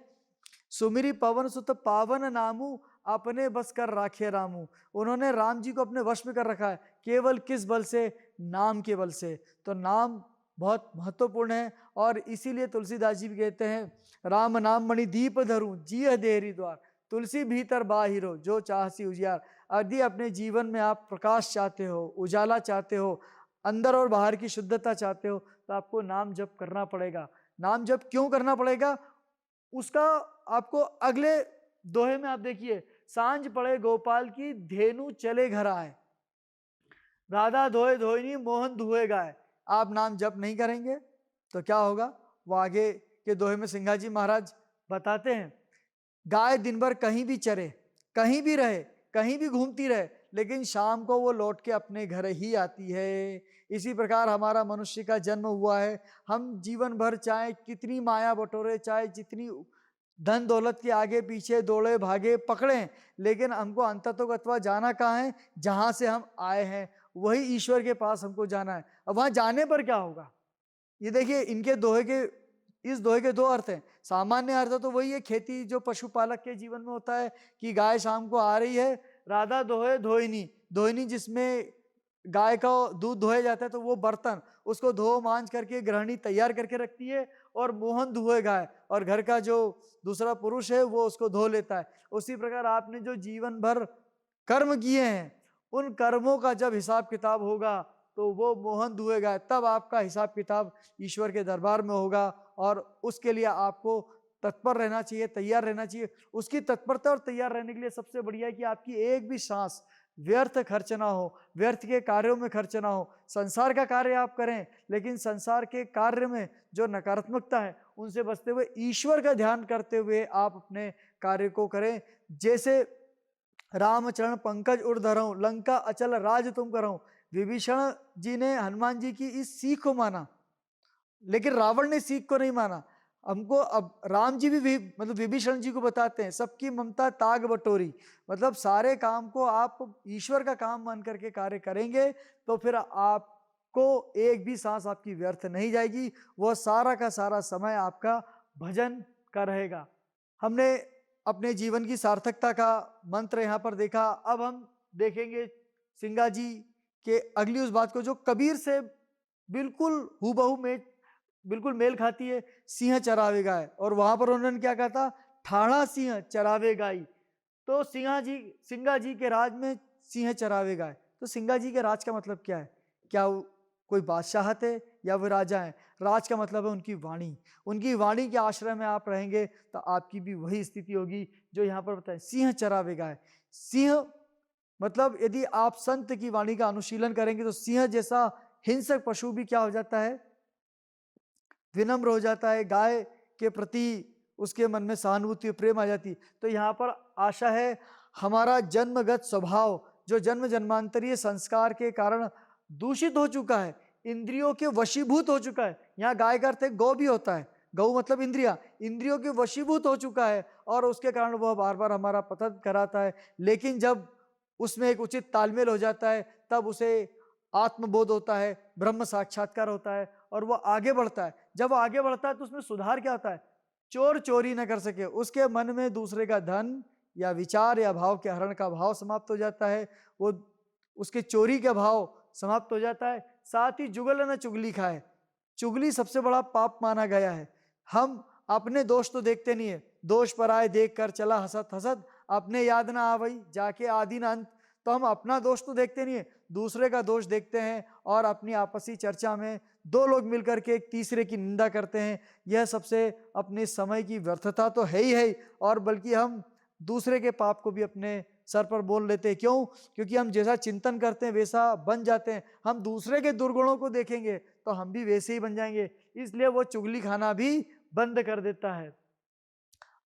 A: सुमिरी पवन सुत पावन नामू, अपने बस कर राखे रामू। उन्होंने राम जी को अपने वश में कर रखा है, केवल किस बल से, नाम के बल से। तो नाम बहुत महत्वपूर्ण है। और इसीलिए तुलसीदास जी भी कहते हैं, राम नाम मणि दीप धरूं जिय देहरी द्वार, तुलसी भीतर बाहिरो जो चाहसी उजियार। यदि अपने जीवन में आप प्रकाश चाहते हो, उजाला चाहते हो, अंदर और बाहर की शुद्धता चाहते हो, तो आपको नाम जप करना पड़ेगा। नाम जप क्यों करना पड़ेगा, उसका आपको अगले दोहे में आप देखिए, सांझ पड़े गोपाल की धेनु चले घर आए, राधा धोए धोइनी मोहन धुए गाय। आप नाम जप नहीं करेंगे तो क्या होगा, वो आगे के दोहे में सिंघा जी महाराज बताते हैं, गाय दिन भर कहीं भी चरे, कहीं भी रहे, कहीं भी घूमती रहे, लेकिन शाम को वो लौट के अपने घर ही आती है। इसी प्रकार हमारा मनुष्य का जन्म हुआ है। हम जीवन भर चाहे कितनी माया बटोरे, चाहे जितनी धन दौलत के आगे पीछे दौड़े भागे पकड़े, लेकिन हमको अंततोगत्वा जाना कहाँ है, जहां से हम आए हैं वही ईश्वर के पास हमको जाना है। अब वहां जाने पर क्या होगा, ये देखिए, इनके दोहे के, इस दोहे के दो अर्थ हैं। सामान्य अर्थ तो वही है, खेती जो पशुपालक के जीवन में होता है कि गाय शाम को आ रही है, राधा दोहे धोइनी, धोइनी जिसमें गाय का दूध धोया जाता है, तो वो बर्तन, उसको धो मांझ करके गृहिणी तैयार करके रखती है, और मोहन धुए गाय, और घर का जो दूसरा पुरुष है वो उसको धो लेता है। उसी प्रकार आपने जो जीवन भर कर्म किए हैं, उन कर्मों का जब हिसाब किताब होगा, तो वो मोहन धुएगा, तब आपका हिसाब किताब ईश्वर के दरबार में होगा। और उसके लिए आपको तत्पर रहना चाहिए, तैयार रहना चाहिए। उसकी तत्परता और तैयार रहने के लिए सबसे बढ़िया है कि आपकी एक भी सांस व्यर्थ खर्च ना हो, व्यर्थ के कार्यों में खर्च ना हो। संसार का कार्य आप करें, लेकिन संसार के कार्य में जो नकारात्मकता है उनसे बचते हुए ईश्वर का ध्यान करते हुए आप अपने कार्य को करें। जैसे रामचरण पंकज उर्धरऊं, लंका अचल राज तुम करऊं। विभीषण जी ने हनुमान जी की इस सीख को माना, लेकिन रावण ने सीख को नहीं माना। हमको अब राम जी भी मतलब विभीषण जी को बताते हैं, सबकी ममता ताग बटोरी। मतलब सारे काम को आप ईश्वर का काम मान करके कार्य करेंगे, तो फिर आपको एक भी सांस आपकी व्यर्थ नहीं जाएगी, वह सारा का सारा समय आपका भजन का रहेगा। हमने अपने जीवन की सार्थकता का मंत्र यहाँ पर देखा। अब हम देखेंगे सिंघा जी के अगली उस बात को जो कबीर से बिल्कुल हूबहू में बिल्कुल मेल खाती है, सिंह चरावे गाय। और वहां पर उन्होंने क्या कहा था, ठाणा सिंह चरावे गाई। तो सिंघा जी के राज में सिंह चरावे गाय। तो सिंघा जी के राज का मतलब क्या है, क्या वो कोई बादशाह थे या वो राजा है? राज का मतलब है उनकी वाणी। उनकी वाणी के आश्रय में आप रहेंगे तो आपकी भी वही स्थिति होगी जो यहाँ पर बताए, सिंह चरावे गाय। सिंह मतलब यदि आप संत की वाणी का अनुशीलन करेंगे तो सिंह जैसा हिंसक पशु भी क्या हो जाता है, विनम्र हो जाता है। गाय के प्रति उसके मन में सहानुभूति प्रेम आ जाती। तो यहाँ पर आशा है हमारा जन्मगत स्वभाव जो जन्म जन्मांतरीय संस्कार के कारण दूषित हो चुका है, इंद्रियों के वशीभूत हो चुका है। यहाँ गाय का अर्थ गौ भी होता है, गौ मतलब इंद्रिया, इंद्रियों के वशीभूत हो चुका है, और उसके कारण वह बार बार हमारा पतन कराता है। लेकिन जब उसमें एक उचित तालमेल हो जाता है, तब उसे आत्मबोध होता है, ब्रह्म साक्षात्कार होता है, और वह आगे बढ़ता है। जब वो आगे बढ़ता है तो उसमें सुधार क्या होता है, चोर चोरी न कर सके, उसके मन में दूसरे का धन या विचार या भाव के हरण का भाव समाप्त हो जाता है, वो उसके चोरी का भाव समाप्त हो जाता है। साथ ही जुगल न चुगली खाए, चुगली सबसे बड़ा पाप माना गया है। हम अपने दोष तो देखते नहीं है, दोष पर आए देख कर चला हसत हसत, अपने याद ना आवई जाके आदि ना अंत। तो हम अपना दोष तो देखते नहीं है, दूसरे का दोष देखते हैं, और अपनी आपसी चर्चा में दो लोग मिलकर के एक तीसरे की निंदा करते हैं। यह सबसे अपने समय की व्यर्थता तो है ही, और बल्कि हम दूसरे के पाप को भी अपने सर पर बोल लेते हैं। क्यों? क्योंकि हम जैसा चिंतन करते हैं वैसा बन जाते हैं। हम दूसरे के दुर्गुणों को देखेंगे तो हम भी वैसे ही बन जाएंगे, इसलिए वो चुगली खाना भी बंद कर देता है।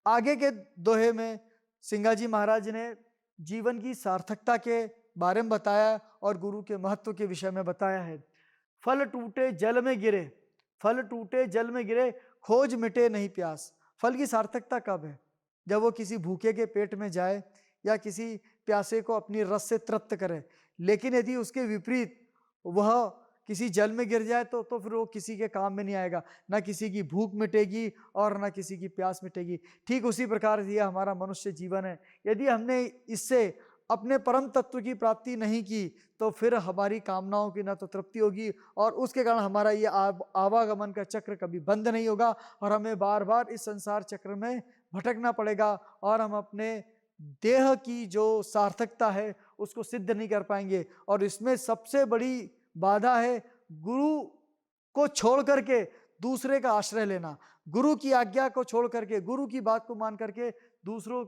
A: आगे के दोहे में सिंघा जी महाराज ने जीवन की सार्थकता के बारे में बताया और गुरु के महत्व के विषय में बताया है। फल टूटे जल में गिरे, फल टूटे जल में गिरे, खोज मिटे नहीं प्यास। फल की सार्थकता कब है? जब वो किसी भूखे के पेट में जाए, या किसी प्यासे को अपनी रस से तृप्त करे। लेकिन यदि उसके विपरीत वह किसी जल में गिर जाए तो फिर वो किसी के काम में नहीं आएगा, ना किसी की भूख मिटेगी और ना किसी की प्यास मिटेगी। ठीक उसी प्रकार ये हमारा मनुष्य जीवन है। यदि हमने इससे अपने परम तत्व की प्राप्ति नहीं की तो फिर हमारी कामनाओं की ना तो तृप्ति होगी और उसके कारण हमारा ये आवागमन का चक्र कभी बंद नहीं होगा और हमें बार बार इस संसार चक्र में भटकना पड़ेगा और हम अपने देह की जो सार्थकता है उसको सिद्ध नहीं कर पाएंगे। और इसमें सबसे बड़ी बाधा है गुरु को छोड़ करके दूसरे का आश्रय लेना, गुरु की आज्ञा को छोड़ करके, गुरु की बात को मान करके दूसरों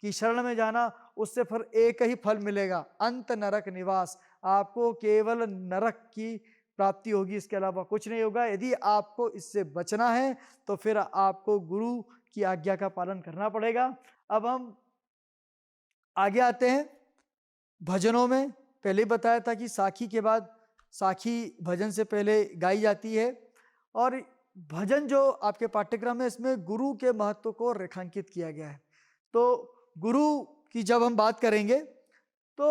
A: की शरण में जाना। उससे फिर एक ही फल मिलेगा, अंत नरक निवास। आपको केवल नरक की प्राप्ति होगी, इसके अलावा कुछ नहीं होगा। यदि आपको इससे बचना है तो फिर आपको गुरु की आज्ञा का पालन करना पड़ेगा। अब हम आगे आते हैं भजनों में। पहले बताया था कि साखी के बाद, साखी भजन से पहले गाई जाती है। और भजन जो आपके पाठ्यक्रम है इसमें गुरु के महत्व को रेखांकित किया गया है। तो गुरु की जब हम बात करेंगे तो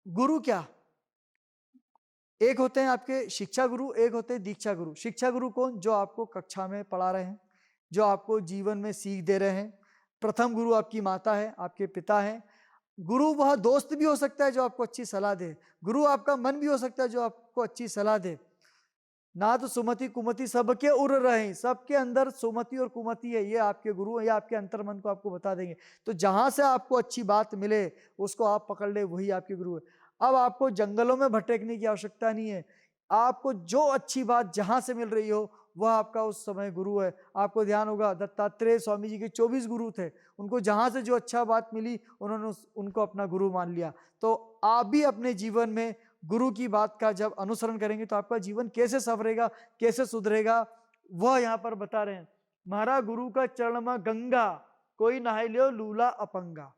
A: गुरु क्या, एक होते हैं आपके शिक्षा गुरु, एक होते हैं दीक्षा गुरु। शिक्षा गुरु कौन? जो आपको कक्षा में पढ़ा रहे हैं, जो आपको जीवन में सीख दे रहे हैं। प्रथम गुरु आपकी माता है, आपके पिता हैं। गुरु वह दोस्त भी हो सकता है जो आपको अच्छी सलाह दे, गुरु आपका मन भी हो सकता है जो आपको अच्छी सलाह दे। ना तो सुमति कुमति सबके उर रहे, सबके अंदर सुमति और कुमति है, ये आपके गुरु है, ये आपके अंतर मन को आपको बता देंगे। तो जहां से आपको अच्छी बात मिले उसको आप पकड़ ले, वही आपके गुरु है। अब आपको जंगलों में भटकने की आवश्यकता नहीं है, आपको जो अच्छी बात जहां से मिल रही हो वह आपका उस समय गुरु है। आपको ध्यान होगा दत्तात्रेय स्वामी जी के 24 गुरु थे, उनको जहां से जो अच्छा बात मिली उन्होंने उनको अपना गुरु मान लिया। तो आप भी अपने जीवन में गुरु की बात का जब अनुसरण करेंगे तो आपका जीवन कैसे संवरेगा, कैसे सुधरेगा, वह यहाँ पर बता रहे हैं। महारा गुरु का चरण में गंगा, कोई नहाई लियो लूला अपंगा।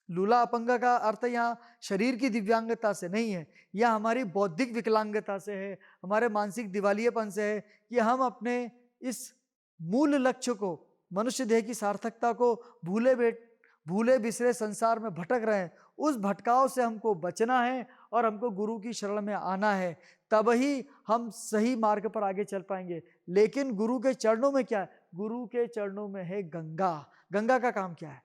A: लूला अपंगा का अर्थ यहाँ शरीर की दिव्यांगता से नहीं है, यह हमारी बौद्धिक विकलांगता से है, हमारे मानसिक दिवालियेपन से है कि हम अपने इस मूल लक्ष्य को, मनुष्य देह की सार्थकता को भूले बिसरे संसार में भटक रहे हैं। उस भटकाव से हमको बचना है और हमको गुरु की शरण में आना है, तब ही हम सही मार्ग पर आगे चल पाएंगे। लेकिन गुरु के चरणों में क्या है? गुरु के चरणों में है गंगा। गंगा का काम क्या है?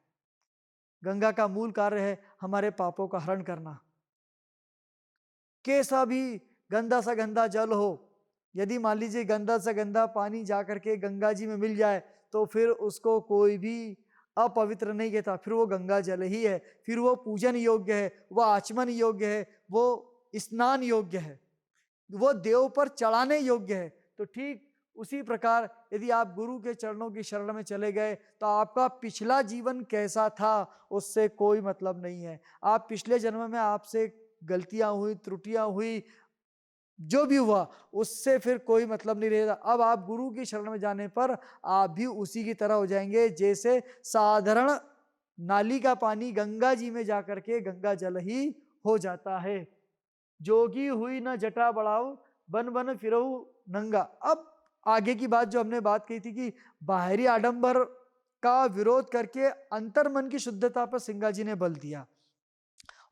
A: गंगा का मूल कार्य है हमारे पापों का हरण करना। कैसा भी गंदा सा गंदा जल हो, यदि मान लीजिए गंदा सा गंदा पानी जाकर के गंगा जी में मिल जाए तो फिर उसको कोई भी अपवित्र नहीं कहता, फिर वो गंगा जल ही है, फिर वो पूजन योग्य है, वो आचमन योग्य है, वो स्नान योग्य है, वो देव पर चढ़ाने योग्य है। तो ठीक उसी प्रकार यदि आप गुरु के चरणों की शरण में चले गए तो आपका पिछला जीवन कैसा था उससे कोई मतलब नहीं है। आप पिछले जन्म में आपसे गलतियां हुई, त्रुटियां हुई, जो भी हुआ उससे फिर कोई मतलब नहीं रहेगा। अब आप गुरु की शरण में जाने पर आप भी उसी की तरह हो जाएंगे जैसे साधारण नाली का पानी गंगा जी में जाकर के गंगा जल ही हो जाता है। जोगी हुई न जटा बढ़ाओ, बन बन फिरऊ नंगा। अब आगे की बात जो हमने बात कही थी कि बाहरी आडंबर का विरोध करके अंतर मन की शुद्धता पर सिंगा जी ने बल दिया।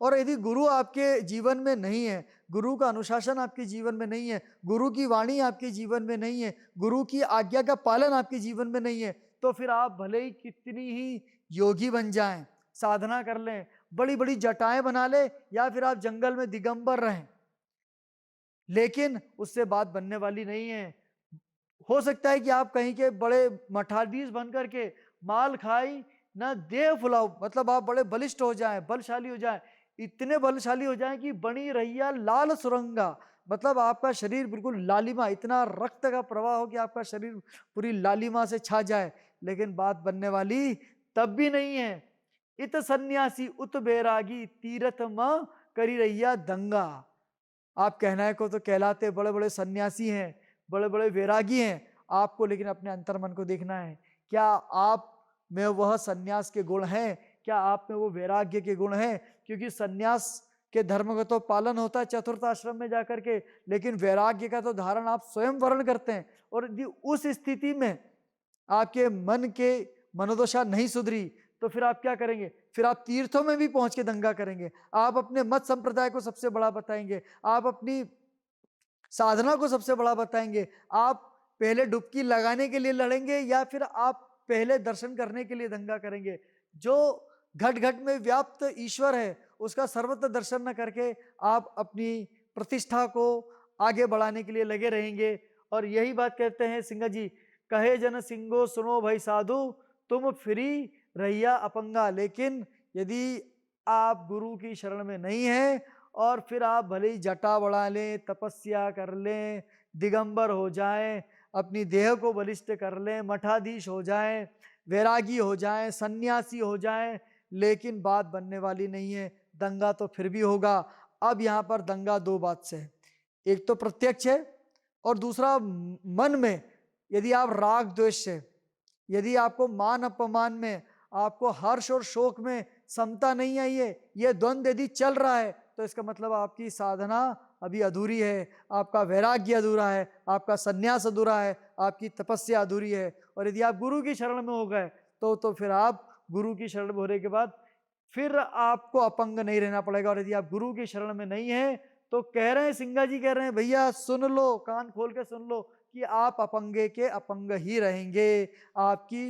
A: और यदि गुरु आपके जीवन में नहीं है, गुरु का अनुशासन आपके जीवन में नहीं है, गुरु की वाणी आपके जीवन में नहीं है, गुरु की आज्ञा का पालन आपके जीवन में नहीं है, तो फिर आप भले ही कितनी ही योगी बन जाएं, साधना कर लें, बड़ी बड़ी जटाएं बना ले, या फिर आप जंगल में दिगंबर रहें, लेकिन उससे बात बनने वाली नहीं है। हो सकता है कि आप कहीं के बड़े मठाधीश बन करके माल खाई ना देह फुलाओ, मतलब आप बड़े बलिष्ठ हो जाएं, बलशाली हो जाएं, इतने बलशाली हो जाएं कि बनी रहिया लाल सुरंगा, मतलब आपका शरीर बिल्कुल लालिमा, इतना रक्त का प्रवाह हो कि आपका शरीर पूरी लालिमा से छा जाए, लेकिन बात बनने वाली तब भी नहीं है। इत सन्यासी उत बैरागी, तीरथ मां करी रहिया दंगा। आप कहना को तो कहलाते बड़े बड़े सन्यासी हैं, बड़े बड़े वैरागी हैं, आपको लेकिन अपने अंतर मन को देखना है। क्या आप में वह सन्यास के गुण हैं? क्या आप में वो वैराग्य के गुण हैं? क्योंकि सन्यास के धर्म का तो पालन होता है चतुर्थ आश्रम में जाकर के, लेकिन वैराग्य का तो धारण आप स्वयं वर्ण करते हैं। और यदि उस स्थिति में आपके मन के मनोदशा नहीं सुधरी तो फिर आप क्या करेंगे? फिर आप तीर्थों में भी पहुंच के दंगा करेंगे, आप अपने मत संप्रदाय को सबसे बड़ा बताएंगे, आप अपनी साधना को सबसे बड़ा बताएंगे, आप पहले डुबकी लगाने के लिए लड़ेंगे या फिर आप पहले दर्शन करने के लिए दंगा करेंगे। जो घट घट में व्याप्त ईश्वर है उसका सर्वत्र दर्शन न करके आप अपनी प्रतिष्ठा को आगे बढ़ाने के लिए लगे रहेंगे। और यही बात कहते हैं सिंह जी, कहे जन सिंगो सुनो भाई साधु, तुम फ्री रहिया अपंगा। लेकिन यदि आप गुरु की शरण में नहीं है और फिर आप भले ही जटा बढ़ा लें, तपस्या कर लें, दिगंबर हो जाएं, अपनी देह को बलिष्ठ कर लें, मठाधीश हो जाएं, वैरागी हो जाएं, सन्यासी हो जाएं, लेकिन बात बनने वाली नहीं है। दंगा तो फिर भी होगा। अब यहाँ पर दंगा दो बात से है, एक तो प्रत्यक्ष है और दूसरा मन में। यदि आप राग द्वेष से, यदि आपको मान अपमान में, आपको हर्ष और शोक में समता नहीं आई है, यह द्वंद्व यदि चल रहा है, तो इसका मतलब आपकी साधना अभी अधूरी है, आपका वैराग्य अधूरा है, आपका संन्यास अधूरा है, आपकी तपस्या अधूरी है। और यदि आप गुरु की शरण में हो गए तो फिर आप गुरु की शरण में होने के बाद फिर आपको अपंग नहीं रहना पड़ेगा। और यदि आप गुरु की शरण में नहीं है तो कह रहे हैं, सिंगा जी कह रहे हैं, भैया सुन लो, कान खोल के सुन लो कि आप अपंगे के अपंग ही रहेंगे। आपकी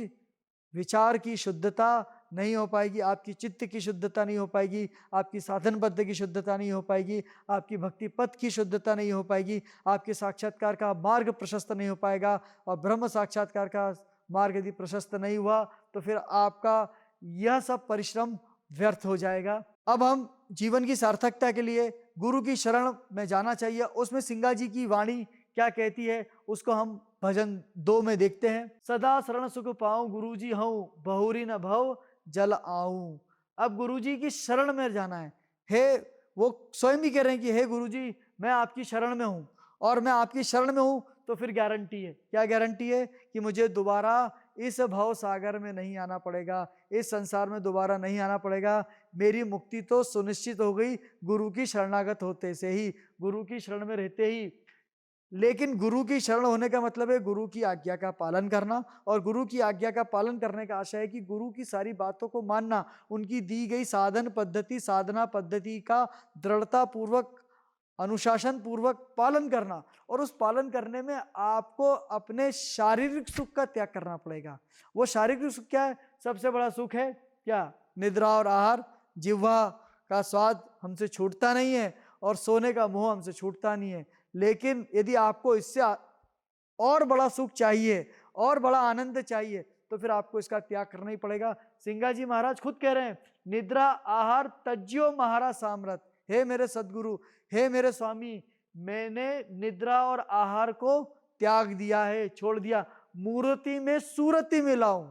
A: विचार की शुद्धता नहीं हो पाएगी, आपकी चित्त की शुद्धता नहीं हो पाएगी, आपकी साधन पद की शुद्धता नहीं हो पाएगी, आपकी भक्ति पथ की शुद्धता नहीं हो पाएगी, आपके साक्षात्कार का मार्ग प्रशस्त नहीं हो पाएगा। और ब्रह्म साक्षात्कार का मार्ग यदि प्रशस्त नहीं हुआ तो फिर आपका यह सब परिश्रम व्यर्थ हो जाएगा। अब हम जीवन की सार्थकता के लिए गुरु की शरण में जाना चाहिए, उसमें सिंगा जी की वाणी क्या कहती है उसको हम भजन 2 में देखते हैं। सदा शरण सुख पाऊं गुरु जी हूं, बहुरी न भव जल आऊं। अब गुरु जी की शरण में जाना है। हे, वो स्वयं भी कह रहे हैं कि हे गुरु जी, मैं आपकी शरण में हूं, और मैं आपकी शरण में हूं तो फिर गारंटी है। क्या गारंटी है? कि मुझे दोबारा इस भव सागर में नहीं आना पड़ेगा, इस संसार में दोबारा नहीं आना पड़ेगा। मेरी मुक्ति तो सुनिश्चित हो गई गुरु की शरणागत होते से ही, गुरु की शरण में रहते ही। लेकिन गुरु की शरण होने का मतलब है गुरु की आज्ञा का पालन करना, और गुरु की आज्ञा का पालन करने का आशय है कि गुरु की सारी बातों को मानना, उनकी दी गई साधन पद्धति, साधना पद्धति का दृढ़ता पूर्वक, अनुशासन पूर्वक पालन करना। और उस पालन करने में आपको अपने शारीरिक सुख का त्याग करना पड़ेगा। वो शारीरिक सुख क्या है? सबसे बड़ा सुख है क्या? निद्रा और आहार। जिह्वा का स्वाद हमसे छूटता नहीं है और सोने का मोह हमसे छूटता नहीं है। लेकिन यदि आपको इससे और बड़ा सुख चाहिए, और बड़ा आनंद चाहिए, तो फिर आपको इसका त्याग करना ही पड़ेगा। सिंगा जी महाराज खुद कह रहे हैं, निद्रा आहार तज्यो महाराज सामरत। हे मेरे सदगुरु, हे मेरे स्वामी, मैंने निद्रा और आहार को त्याग दिया है, छोड़ दिया। मूर्ति में सूरति मिलाऊं।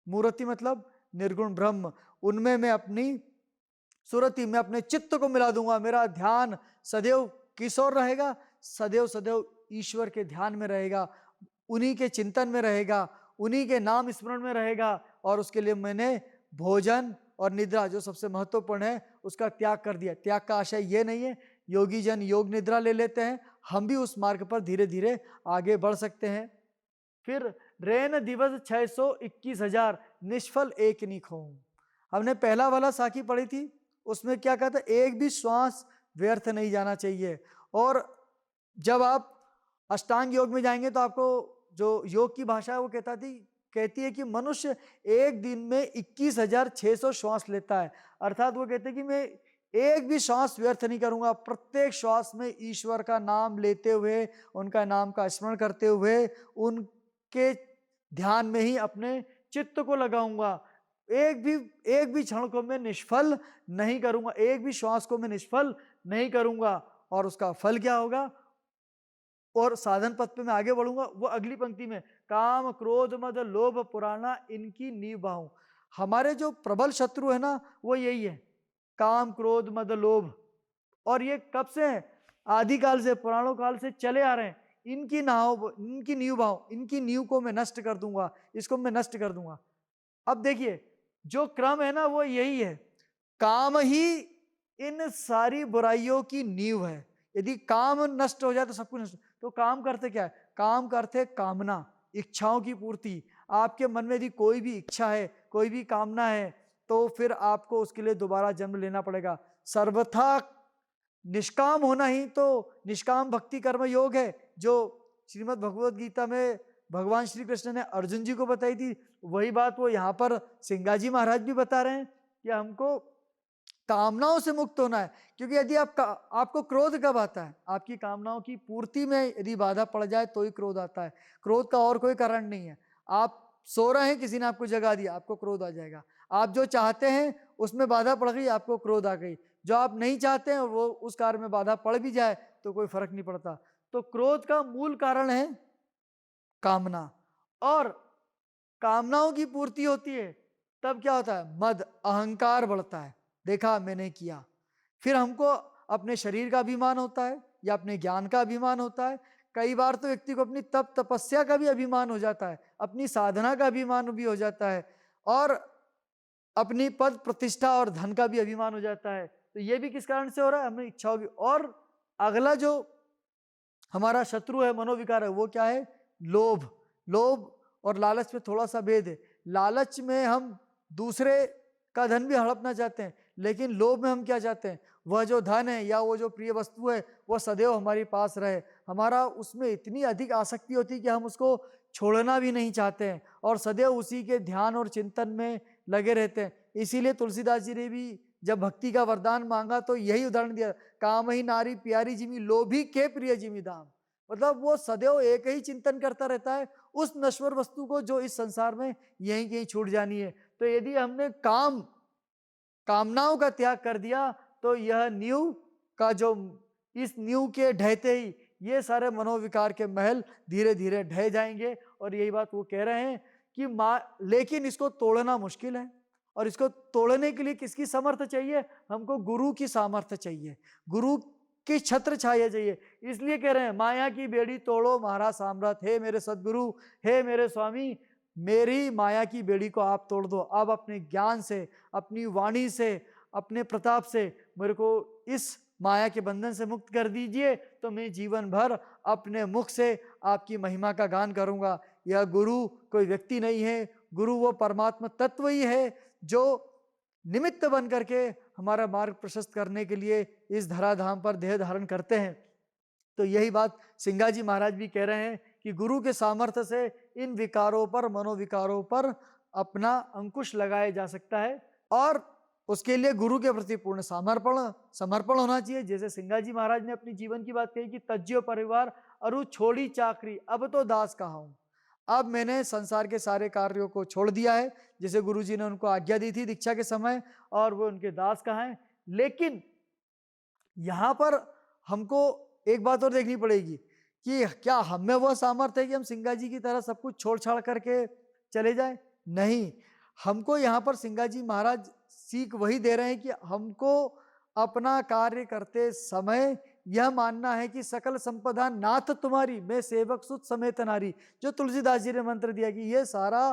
A: मूर्ति मतलब निर्गुण ब्रह्म, उनमें मैं अपनी सुरति में अपने चित्त को मिला दूंगा। मेरा ध्यान सदैव किस ओर रहेगा? सदैव सदैव ईश्वर के ध्यान में रहेगा, उन्हीं के चिंतन में रहेगा, उन्हीं के नाम स्मरण में रहेगा। और उसके लिए मैंने भोजन और निद्रा, जो सबसे महत्वपूर्ण है, उसका त्याग कर दिया। त्याग का आशय ये नहीं है योगी जन योग निद्रा ले लेते हैं, हम भी उस मार्ग पर धीरे धीरे आगे बढ़ सकते हैं। फिर रैन दिवस 621,000 निष्फल एक निखो। हमने पहला वाला साखी पढ़ी थी, उसमें क्या कहता है? एक भी श्वास व्यर्थ नहीं जाना चाहिए। और जब आप अष्टांग योग में जाएंगे तो आपको जो योग की भाषा है वो कहती है कि मनुष्य एक दिन में 21,600 श्वास लेता है। अर्थात वो कहते हैं कि मैं एक भी श्वास व्यर्थ नहीं करूंगा, प्रत्येक श्वास में ईश्वर का नाम लेते हुए, उनका नाम का स्मरण करते हुए, उनके ध्यान में ही अपने चित्त को लगाऊंगा। एक भी क्षण को मैं निष्फल नहीं करूंगा, एक भी श्वास को मैं निष्फल नहीं करूंगा। और उसका फल क्या होगा? और साधन पथ पे मैं आगे बढ़ूंगा। वो अगली पंक्ति में, काम क्रोध मद लोभ पुराना इनकी नींव बाहूं। हमारे जो प्रबल शत्रु है ना, वो यही है, काम क्रोध मद लोभ। और ये कब से है? आदिकाल से, पुराणों काल से चले आ रहे हैं। इनकी नींव बाहूं, इनकी नींव को मैं नष्ट कर दूंगा, इसको मैं नष्ट कर दूंगा। अब देखिए, जो क्रम है ना वो यही है, काम ही इन सारी बुराइयों की नींव है। यदि काम नष्ट हो जाए तो सब कुछ नष्ट। तो काम करते क्या है? काम करते कामना, इच्छाओं की पूर्ति। आपके मन में यदि कोई भी इच्छा है, कोई भी कामना है, तो फिर आपको उसके लिए दोबारा जन्म लेना पड़ेगा। सर्वथा निष्काम होना ही तो निष्काम भक्ति कर्म योग है, जो श्रीमद् भगवत गीता में भगवान श्री कृष्ण ने अर्जुन जी को बताई थी। वही बात वो यहाँ पर सिंगाजी महाराज भी बता रहे हैं कि हमको कामनाओं से मुक्त होना है। क्योंकि यदि आपको क्रोध कब आता है? आपकी कामनाओं की पूर्ति में यदि बाधा पड़ जाए तो ही क्रोध आता है। क्रोध का और कोई कारण नहीं है। आप सो रहे हैं, किसी ने आपको जगा दिया, आपको क्रोध आ जाएगा। आप जो चाहते हैं उसमें बाधा पड़ गई, आपको क्रोध आ गई। जो आप नहीं चाहते हैं वो उस कार्य में बाधा पड़ भी जाए तो कोई फर्क नहीं पड़ता। तो क्रोध का मूल कारण है कामना, और कामनाओं की पूर्ति होती है तब क्या होता है? मद, अहंकार बढ़ता है। देखा, मैंने किया। फिर हमको अपने शरीर का अभिमान होता है या अपने ज्ञान का अभिमान होता है। कई बार तो व्यक्ति को अपनी तप तपस्या का भी अभिमान हो जाता है, अपनी साधना का अभिमान भी हो जाता है, और अपनी पद प्रतिष्ठा और धन का भी अभिमान हो जाता है। तो ये भी किस कारण से हो रहा है? हमें इच्छाओं की। और अगला जो हमारा शत्रु है, मनोविकार है, वो क्या है? लोभ। लोभ और लालच में थोड़ा सा भेद है। लालच में हम दूसरे का धन भी हड़पना चाहते हैं, लेकिन लोभ में हम क्या चाहते हैं? वह जो धन है या वो जो प्रिय वस्तु है वह सदैव हमारे पास रहे। हमारा उसमें इतनी अधिक आसक्ति होती है कि हम उसको छोड़ना भी नहीं चाहते हैं और सदैव उसी के ध्यान और चिंतन में लगे रहते हैं। इसीलिए तुलसीदास जी ने भी जब भक्ति का वरदान मांगा तो यही उदाहरण दिया, काम ही नारी प्यारी जिमी लोभी के प्रिय जिमी दाम। मतलब वो सदैव एक ही चिंतन करता रहता है उस नश्वर वस्तु को जो इस संसार में यहीं कहीं छूट जानी है। तो यदि हमने कामनाओं का त्याग कर दिया तो यह नींव का जो, इस नींव के ढहते ही ये सारे मनोविकार के महल धीरे धीरे ढह जाएंगे। और यही बात वो कह रहे हैं कि लेकिन इसको तोड़ना मुश्किल है, और इसको तोड़ने के लिए किसकी सामर्थ्य चाहिए? हमको गुरु की सामर्थ्य चाहिए, गुरु की छत्र छाया चाहिए। इसलिए कह रहे हैं, माया की बेड़ी तोड़ो महाराज सामर्थ्य, हे मेरे सदगुरु, हे मेरे स्वामी, मेरी माया की बेड़ी को आप तोड़ दो। अब अपने ज्ञान से, अपनी वाणी से, अपने प्रताप से मेरे को इस माया के बंधन से मुक्त कर दीजिए, तो मैं जीवन भर अपने मुख से आपकी महिमा का गान करूंगा। यह गुरु कोई व्यक्ति नहीं है, गुरु वो परमात्मा तत्व ही है जो निमित्त बन करके हमारा मार्ग प्रशस्त करने के लिए इस धराधाम पर देह धारण करते हैं। तो यही बात सिंगाजी महाराज भी कह रहे हैं कि गुरु के सामर्थ्य से इन विकारों पर, मनोविकारों पर अपना अंकुश लगाया जा सकता है, और उसके लिए गुरु के प्रति पूर्ण समर्पण होना चाहिए। जैसे सिंगाजी महाराज ने अपनी जीवन की बात कही कि तज्जियो परिवार अरु छोड़ी चाकरी, अब तो दास कहा हूं। अब मैंने संसार के सारे कार्यों को छोड़ दिया है, जैसे गुरुजी ने उनको आज्ञा दी थी दीक्षा के समय, और वो उनके दास कहाँ हैं। लेकिन यहाँ पर हमको एक बात और देखनी पड़ेगी कि क्या हमें वह सामर्थ्य है कि हम सिंगाजी की तरह सब कुछ छोड़ छाड़ करके चले जाए? नहीं, हमको यहाँ पर सिंगाजी महाराज सीख वही दे रहे हैं कि हमको अपना कार्य करते समय यह मानना है कि सकल संपदा नाथ तुम्हारी, मैं सेवक सुत समेत नारी। जो तुलसीदास जी ने मंत्र दिया कि ये सारा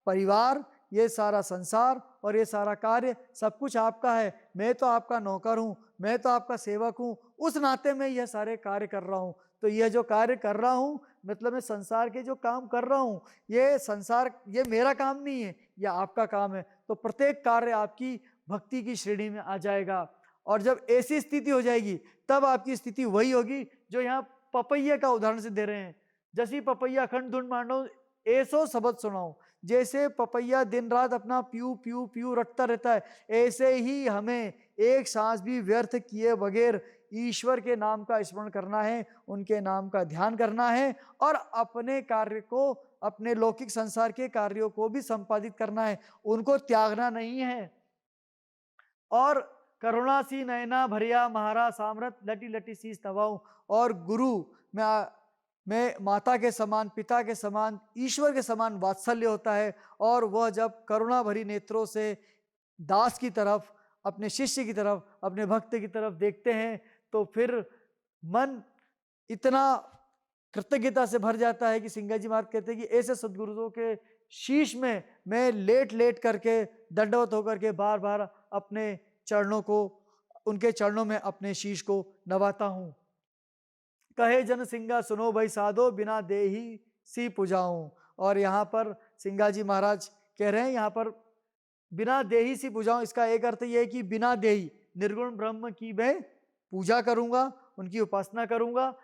A: परिवार, ये सारा संसार और ये सारा कार्य सब कुछ आपका है, मैं तो आपका नौकर हूँ, मैं तो आपका सेवक हूँ, उस नाते में यह सारे कार्य कर रहा हूँ। तो यह जो कार्य कर रहा हूँ, मतलब मैं संसार के जो काम कर रहा हूँ, ये मेरा काम नहीं है, यह आपका काम है। तो प्रत्येक कार्य आपकी भक्ति की श्रेणी में आ जाएगा। और जब ऐसी स्थिति हो जाएगी तब आपकी स्थिति वही होगी जो यहाँ पपैया का उदाहरण से दे रहे हैं। जैसी पपैया अखंड धुन मांडो ऐसो शब्द सुनाओ, जैसे पपैया दिन रात अपना प्यू प्यू प्यू रटता रहता है, ऐसे ही हमें एक सांस भी व्यर्थ किए बगैर ईश्वर के नाम का स्मरण करना है, उनके नाम का ध्यान करना है, और अपने कार्य को, अपने लौकिक संसार के कार्यों को भी संपादित करना है, उनको त्यागना नहीं है। और करुणा सी नयना भरिया महारा सामरत लटी लटी शीस नवाऊं। और गुरु में माता के समान, पिता के समान, ईश्वर के समान वात्सल्य होता है, और वह जब करुणा भरी नेत्रों से दास की तरफ, अपने शिष्य की तरफ, अपने भक्त की तरफ देखते हैं तो फिर मन इतना कृतज्ञता से भर जाता है कि सिंगाजी महाराज कहते हैं कि ऐसे सदगुरुओं के शीश में मैं लेट लेट करके, दंडवत होकर के बार बार अपने चरणों को, उनके चरणों में अपने शीश को नवाता हूं। कहे जन सिंगा सुनो भाई साधो, बिना देही सी पुजाऊं। और यहाँ पर सिंगाजी महाराज कह रहे हैं, यहाँ पर बिना देही सी पूजाऊं, इसका एक अर्थ यह है कि बिना देही निर्गुण ब्रह्म की मैं पूजा करूंगा, उनकी उपासना करूंगा।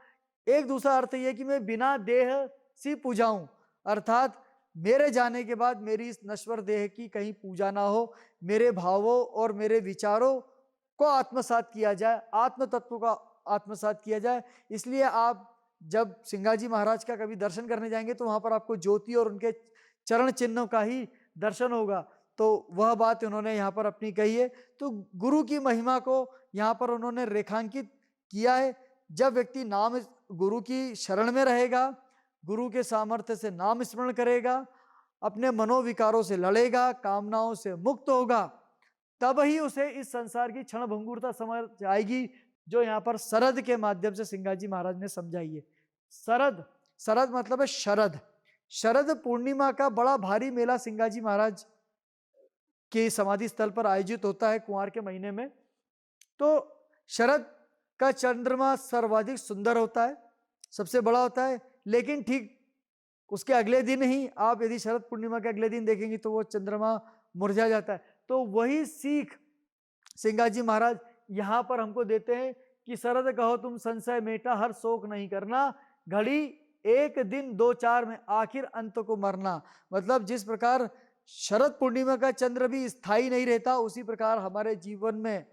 A: एक दूसरा अर्थ यह कि मैं बिना देह सी पूजाऊं, अर्थात मेरे जाने के बाद मेरी इस नश्वर देह की कहीं पूजा ना हो, मेरे भावों और मेरे विचारों को आत्मसात किया जाए, आत्म तत्व को आत्मसात किया जाए। इसलिए आप जब सिंगाजी महाराज का कभी दर्शन करने जाएंगे तो वहां पर आपको ज्योति और उनके चरण चिन्हों का ही दर्शन होगा। तो वह बात उन्होंने यहाँ पर अपनी कही है। तो गुरु की महिमा को यहाँ पर उन्होंने रेखांकित किया है। जब व्यक्ति नाम गुरु की शरण में रहेगा, गुरु के सामर्थ्य से नाम स्मरण करेगा, अपने मनोविकारों से लड़ेगा, कामनाओं से मुक्त होगा, तब ही उसे इस संसार की क्षण भंगुरता समझ आएगी, जो यहाँ पर शरद के माध्यम से सिंगाजी महाराज ने समझाई है। शरद, शरद मतलब है शरद। शरद पूर्णिमा का बड़ा भारी मेला सिंगाजी महाराज के समाधि स्थल पर आयोजित होता है कुंवार के महीने में। तो शरद का चंद्रमा सर्वाधिक सुंदर होता है, सबसे बड़ा होता है, लेकिन ठीक उसके अगले दिन ही आप यदि शरद पूर्णिमा के अगले दिन देखेंगे तो वो चंद्रमा मुरझा जाता है। तो वही सीख सिंगाजी महाराज यहाँ पर हमको देते हैं कि शरद कहो तुम संशय मेटा, हर शोक नहीं करना, घड़ी एक दिन दो चार में आखिर अंत को मरना। मतलब जिस प्रकार शरद पूर्णिमा का चंद्र भी स्थायी नहीं रहता, उसी प्रकार हमारे जीवन में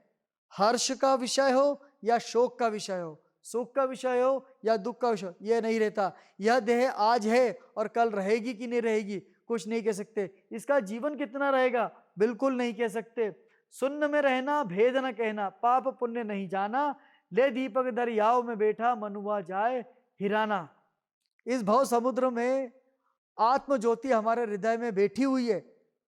A: हर्ष का विषय हो या शोक का विषय हो, सुख का विषय हो या दुख का विषय, यह नहीं रहता। यह देह आज है और कल रहेगी कि नहीं रहेगी कुछ नहीं कह सकते। इसका जीवन कितना रहेगा बिल्कुल नहीं कह सकते। शून्य में रहना, भेद न कहना, पाप पुण्य नहीं जाना, ले दीपक दरियाओं में बैठा, मनुआ जाए हिराना। इस भव समुद्र में आत्म ज्योति हमारे हृदय में बैठी हुई है,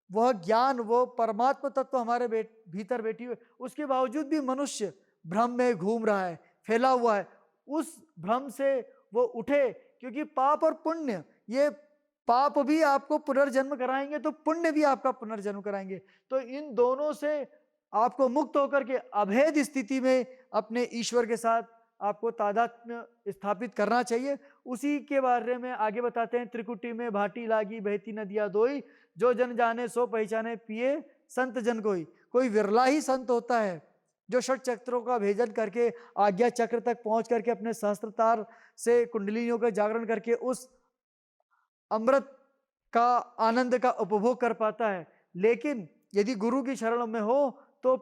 A: वह ज्ञान, वो परमात्मा तत्व हमारे भीतर बैठी हुई है। उसके बावजूद भी मनुष्य भ्रम में घूम रहा है, फैला हुआ है। उस भ्रम से वो उठे, क्योंकि पाप और पुण्य, ये पाप भी आपको पुनर्जन्म कराएंगे तो पुण्य भी आपका पुनर्जन्म कराएंगे। तो इन दोनों से आपको मुक्त होकर के अभेद स्थिति में अपने ईश्वर के साथ आपको तादात्म्य स्थापित करना चाहिए। उसी के बारे में आगे बताते हैं, त्रिकुटी में भाटी लागी बहती नदिया दोई, जो जन जाने सो पहचाने पिए संत जन कोई। कोई विरला ही संत होता है जो षट चक्रों का भेदन करके आज्ञा चक्र तक पहुंच करके अपने सहस्त्रतार से कुंडलिनियों का जागरण करके उस अमृत का आनंद का उपभोग कर पाता है। लेकिन यदि गुरु की शरण में हो तो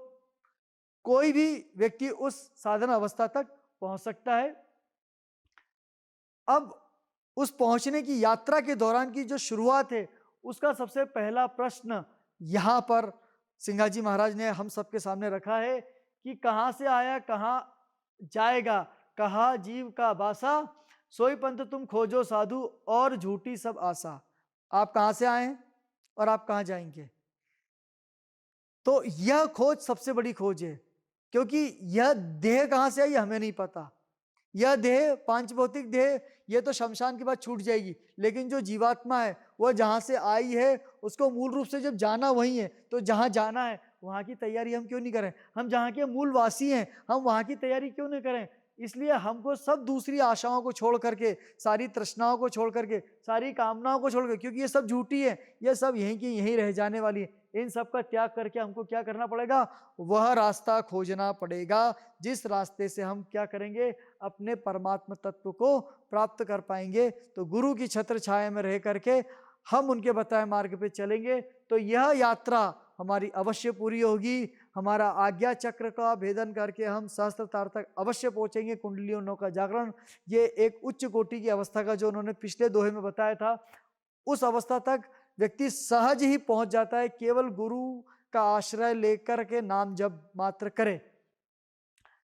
A: कोई भी व्यक्ति उस साधना अवस्था तक पहुंच सकता है। अब उस पहुंचने की यात्रा के दौरान की जो शुरुआत है, उसका सबसे पहला प्रश्न यहां पर सिंगाजी महाराज ने हम सबके सामने रखा है कि कहां से आया कहां जाएगा, कहा जीव का बासा, सोई पंथ तुम खोजो साधु और झूठी सब आशा। आप कहां से आए और आप कहां जाएंगे? तो यह खोज सबसे बड़ी खोज है, क्योंकि यह देह कहां से आई हमें नहीं पता। यह देह पांच भौतिक देह, यह तो शमशान के बाद छूट जाएगी, लेकिन जो जीवात्मा है वह जहां से आई है उसको मूल रूप से जब जाना वही है। तो जहां जाना है वहां की तैयारी हम क्यों नहीं करें? हम जहां के मूल वासी हैं, हम वहां की तैयारी क्यों नहीं करें? इसलिए हमको सब दूसरी आशाओं को छोड़ करके, सारी तृष्णाओं को छोड़ करके, सारी कामनाओं को छोड़ करके, क्योंकि ये सब झूठी है, ये सब यहीं की यहीं रह जाने वाली है, इन सब का त्याग करके हमको क्या करना पड़ेगा? वह रास्ता खोजना पड़ेगा जिस रास्ते से हम क्या करेंगे? अपने परमात्मा तत्व को प्राप्त कर पाएंगे। तो गुरु की छत्र छाया में रह करके हम उनके बताए मार्ग पे चलेंगे तो यह यात्रा हमारी अवश्य पूरी होगी। हमारा आज्ञा चक्र का भेदन करके हम सहस्त्रतार तक अवश्य पहुंचेंगे। कुंडलियों का जागरण, ये एक उच्च कोटि की अवस्था का जो उन्होंने पिछले दोहे में बताया था, उस अवस्था तक व्यक्ति सहज ही पहुंच जाता है, केवल गुरु का आश्रय लेकर के नाम जप मात्र करे।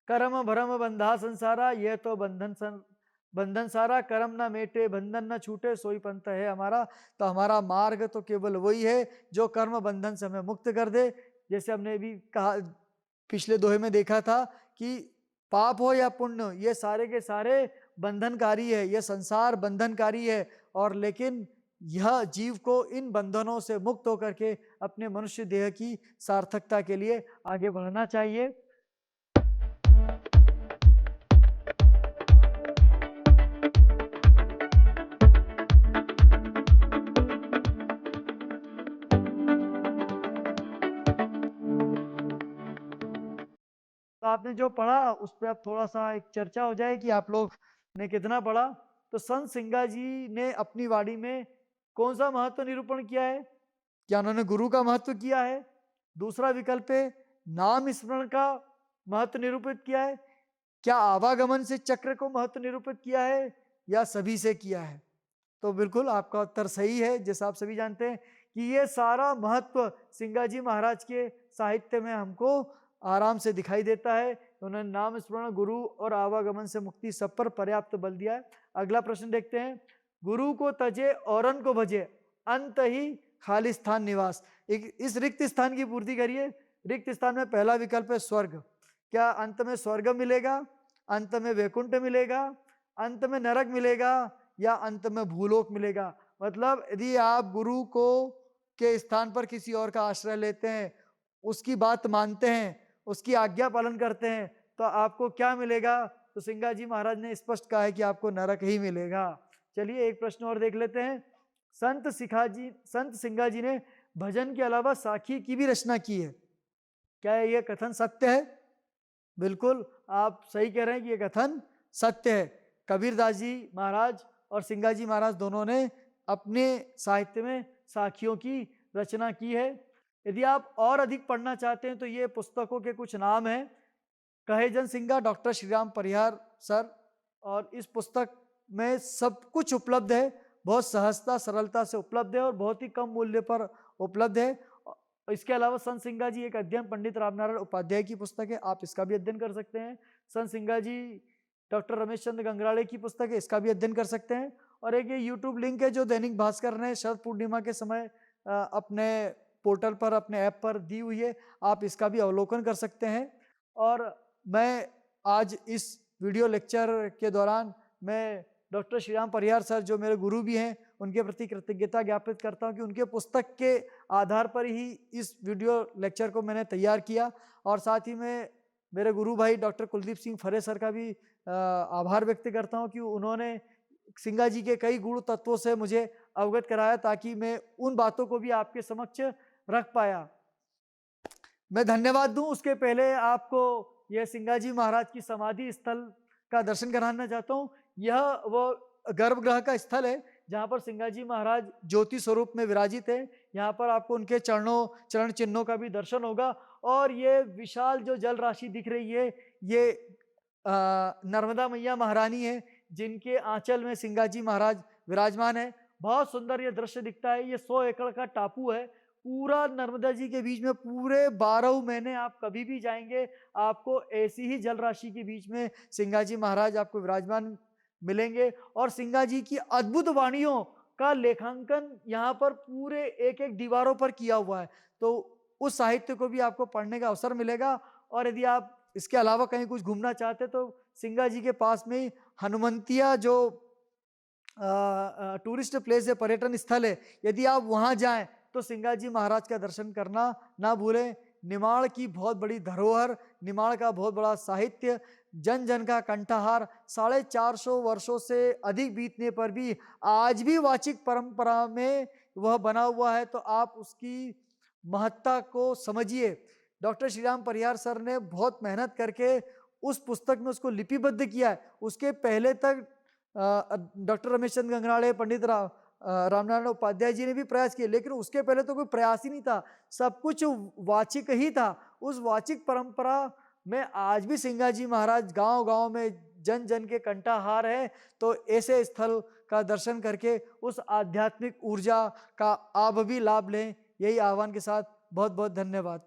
A: कर्म भरम बंधा संसारा, यह तो बंधन सारा, कर्म न मेटे बंधन न छूटे, सोई पंथ है हमारा। तो हमारा मार्ग तो केवल वही है जो कर्म बंधन से हमें मुक्त कर दे। जैसे हमने भी कहा, पिछले दोहे में देखा था कि पाप हो या पुण्य, ये सारे के सारे बंधनकारी है, यह संसार बंधनकारी है। और लेकिन यह जीव को इन बंधनों से मुक्त होकर के अपने मनुष्य देह की सार्थकता के लिए आगे बढ़ना चाहिए। आपने जो पढ़ा उस पर अब थोड़ा सा एक चर्चा हो जाए कि आप लोग ने कितना पढ़ा। तो संत सिंगा जी ने अपनी वाणी में कौन सा महत्व निरूपण किया है? क्या उन्होंने गुरु का महत्व किया है? दूसरा विकल्प है नाम स्मरण का महत्व निरूपित किया है? क्या आवागमन से चक्र को महत्व निरूपित किया है या सभी से किया है? तो बिल्कुल आपका उत्तर सही है। जैसा आप सभी जानते हैं कि ये सारा महत्व सिंगाजी महाराज के साहित्य में हमको आराम से दिखाई देता है। उन्होंने नाम स्मरण, गुरु और आवागमन से मुक्ति सब पर पर्याप्त बल दिया है। अगला प्रश्न देखते हैं। गुरु को तजे औरन को भजे, अंत ही खाली स्थान निवास। इस रिक्त स्थान की पूर्ति करिए। रिक्त स्थान में पहला विकल्प है स्वर्ग। क्या अंत में स्वर्ग मिलेगा, अंत में वैकुंठ मिलेगा, अंत में नरक मिलेगा या अंत में भूलोक मिलेगा? मतलब यदि आप गुरु को के स्थान पर किसी और का आश्रय लेते हैं, उसकी बात मानते हैं, उसकी आज्ञा पालन करते हैं, तो आपको क्या मिलेगा? तो सिंगाजी महाराज ने स्पष्ट कहा है कि आपको नरक ही मिलेगा। चलिए एक प्रश्न और देख लेते हैं। संत सिंगाजी ने भजन के अलावा साखी की भी रचना की है। क्या यह कथन सत्य है? बिल्कुल आप सही कह रहे हैं कि यह कथन सत्य है। कबीरदास जी महाराज और सिंगाजी महाराज दोनों ने अपने साहित्य में साखियों की रचना की है। यदि आप और अधिक पढ़ना चाहते हैं तो ये पुस्तकों के कुछ नाम हैं। कहे जन सिंगा, डॉक्टर श्रीराम परिहार सर, और इस पुस्तक में सब कुछ उपलब्ध है। बहुत सहजता सरलता से उपलब्ध है और बहुत ही कम मूल्य पर उपलब्ध है। इसके अलावा संत सिंगा जी एक अध्ययन पंडित रामनारायण उपाध्याय की पुस्तक है, आप इसका भी अध्ययन कर सकते हैं। संत सिंगा जी डॉक्टर रमेश चंद्र गंगराड़े की पुस्तक है, इसका भी अध्ययन कर सकते हैं। और एक ये यूट्यूब लिंक है जो दैनिक भास्कर ने शरद पूर्णिमा के समय अपने पोर्टल पर, अपने ऐप पर दी हुई है, आप इसका भी अवलोकन कर सकते हैं। और मैं आज इस वीडियो लेक्चर के दौरान मैं डॉक्टर श्रीराम परिहार सर जो मेरे गुरु भी हैं उनके प्रति कृतज्ञता ज्ञापित करता हूं कि उनके पुस्तक के आधार पर ही इस वीडियो लेक्चर को मैंने तैयार किया। और साथ ही में मेरे गुरु भाई डॉक्टर कुलदीप सिंह फरे सर का भी आभार व्यक्त करता हूं कि उन्होंने सिंगा जी के कई गुण तत्वों से मुझे अवगत कराया ताकि मैं उन बातों को भी आपके समक्ष रख पाया। मैं धन्यवाद दूं उसके पहले आपको यह सिंगा जी महाराज की समाधि स्थल का दर्शन कराना चाहता हूं। यह वो गर्भगृह का स्थल है जहां पर सिंगा जी महाराज ज्योति स्वरूप में विराजित है। यहाँ पर आपको उनके चरण चिन्हों का भी दर्शन होगा। और ये विशाल जो जल राशि दिख रही है ये नर्मदा मैया महारानी है जिनके आंचल में सिंगा जी महाराज विराजमान है। बहुत सुंदर ये दृश्य दिखता है। ये 100 एकड़ का टापू है पूरा नर्मदा जी के बीच में। पूरे 12 महीने आप कभी भी जाएंगे आपको ऐसी ही जल राशि के बीच में सिंगा जी महाराज आपको विराजमान मिलेंगे। और सिंगा जी की अद्भुत वाणियों का लेखांकन यहाँ पर पूरे एक एक दीवारों पर किया हुआ है, तो उस साहित्य को भी आपको पढ़ने का अवसर मिलेगा। और यदि आप इसके अलावा कहीं कुछ घूमना चाहते तो सिंगा जी के पास में ही हनुमंतिया जो टूरिस्ट प्लेस है, पर्यटन स्थल है, यदि आप वहां जाएं तो सिंगा जी महाराज का दर्शन करना ना भूलें। निमाड़ की बहुत बड़ी धरोहर, निमाड़ का बहुत बड़ा साहित्य, जन जन का कंठहार, 450 वर्षों से अधिक बीतने पर भी आज भी वाचिक परंपरा में वह बना हुआ है, तो आप उसकी महत्ता को समझिए। डॉक्टर श्रीराम परिहार सर ने बहुत मेहनत करके उस पुस्तक में उसको लिपिबद्ध किया है। उसके पहले तक डॉक्टर रमेश चंद्र गंगराड़े, पंडित रामनारायण उपाध्याय जी ने भी प्रयास किए, लेकिन उसके पहले तो कोई प्रयास ही नहीं था, सब कुछ वाचिक ही था। उस वाचिक परंपरा में आज भी सिंगा जी महाराज गांव गांव में जन जन के कंठाहार है। तो ऐसे स्थल का दर्शन करके उस आध्यात्मिक ऊर्जा का आप भी लाभ लें, यही आह्वान के साथ बहुत बहुत धन्यवाद।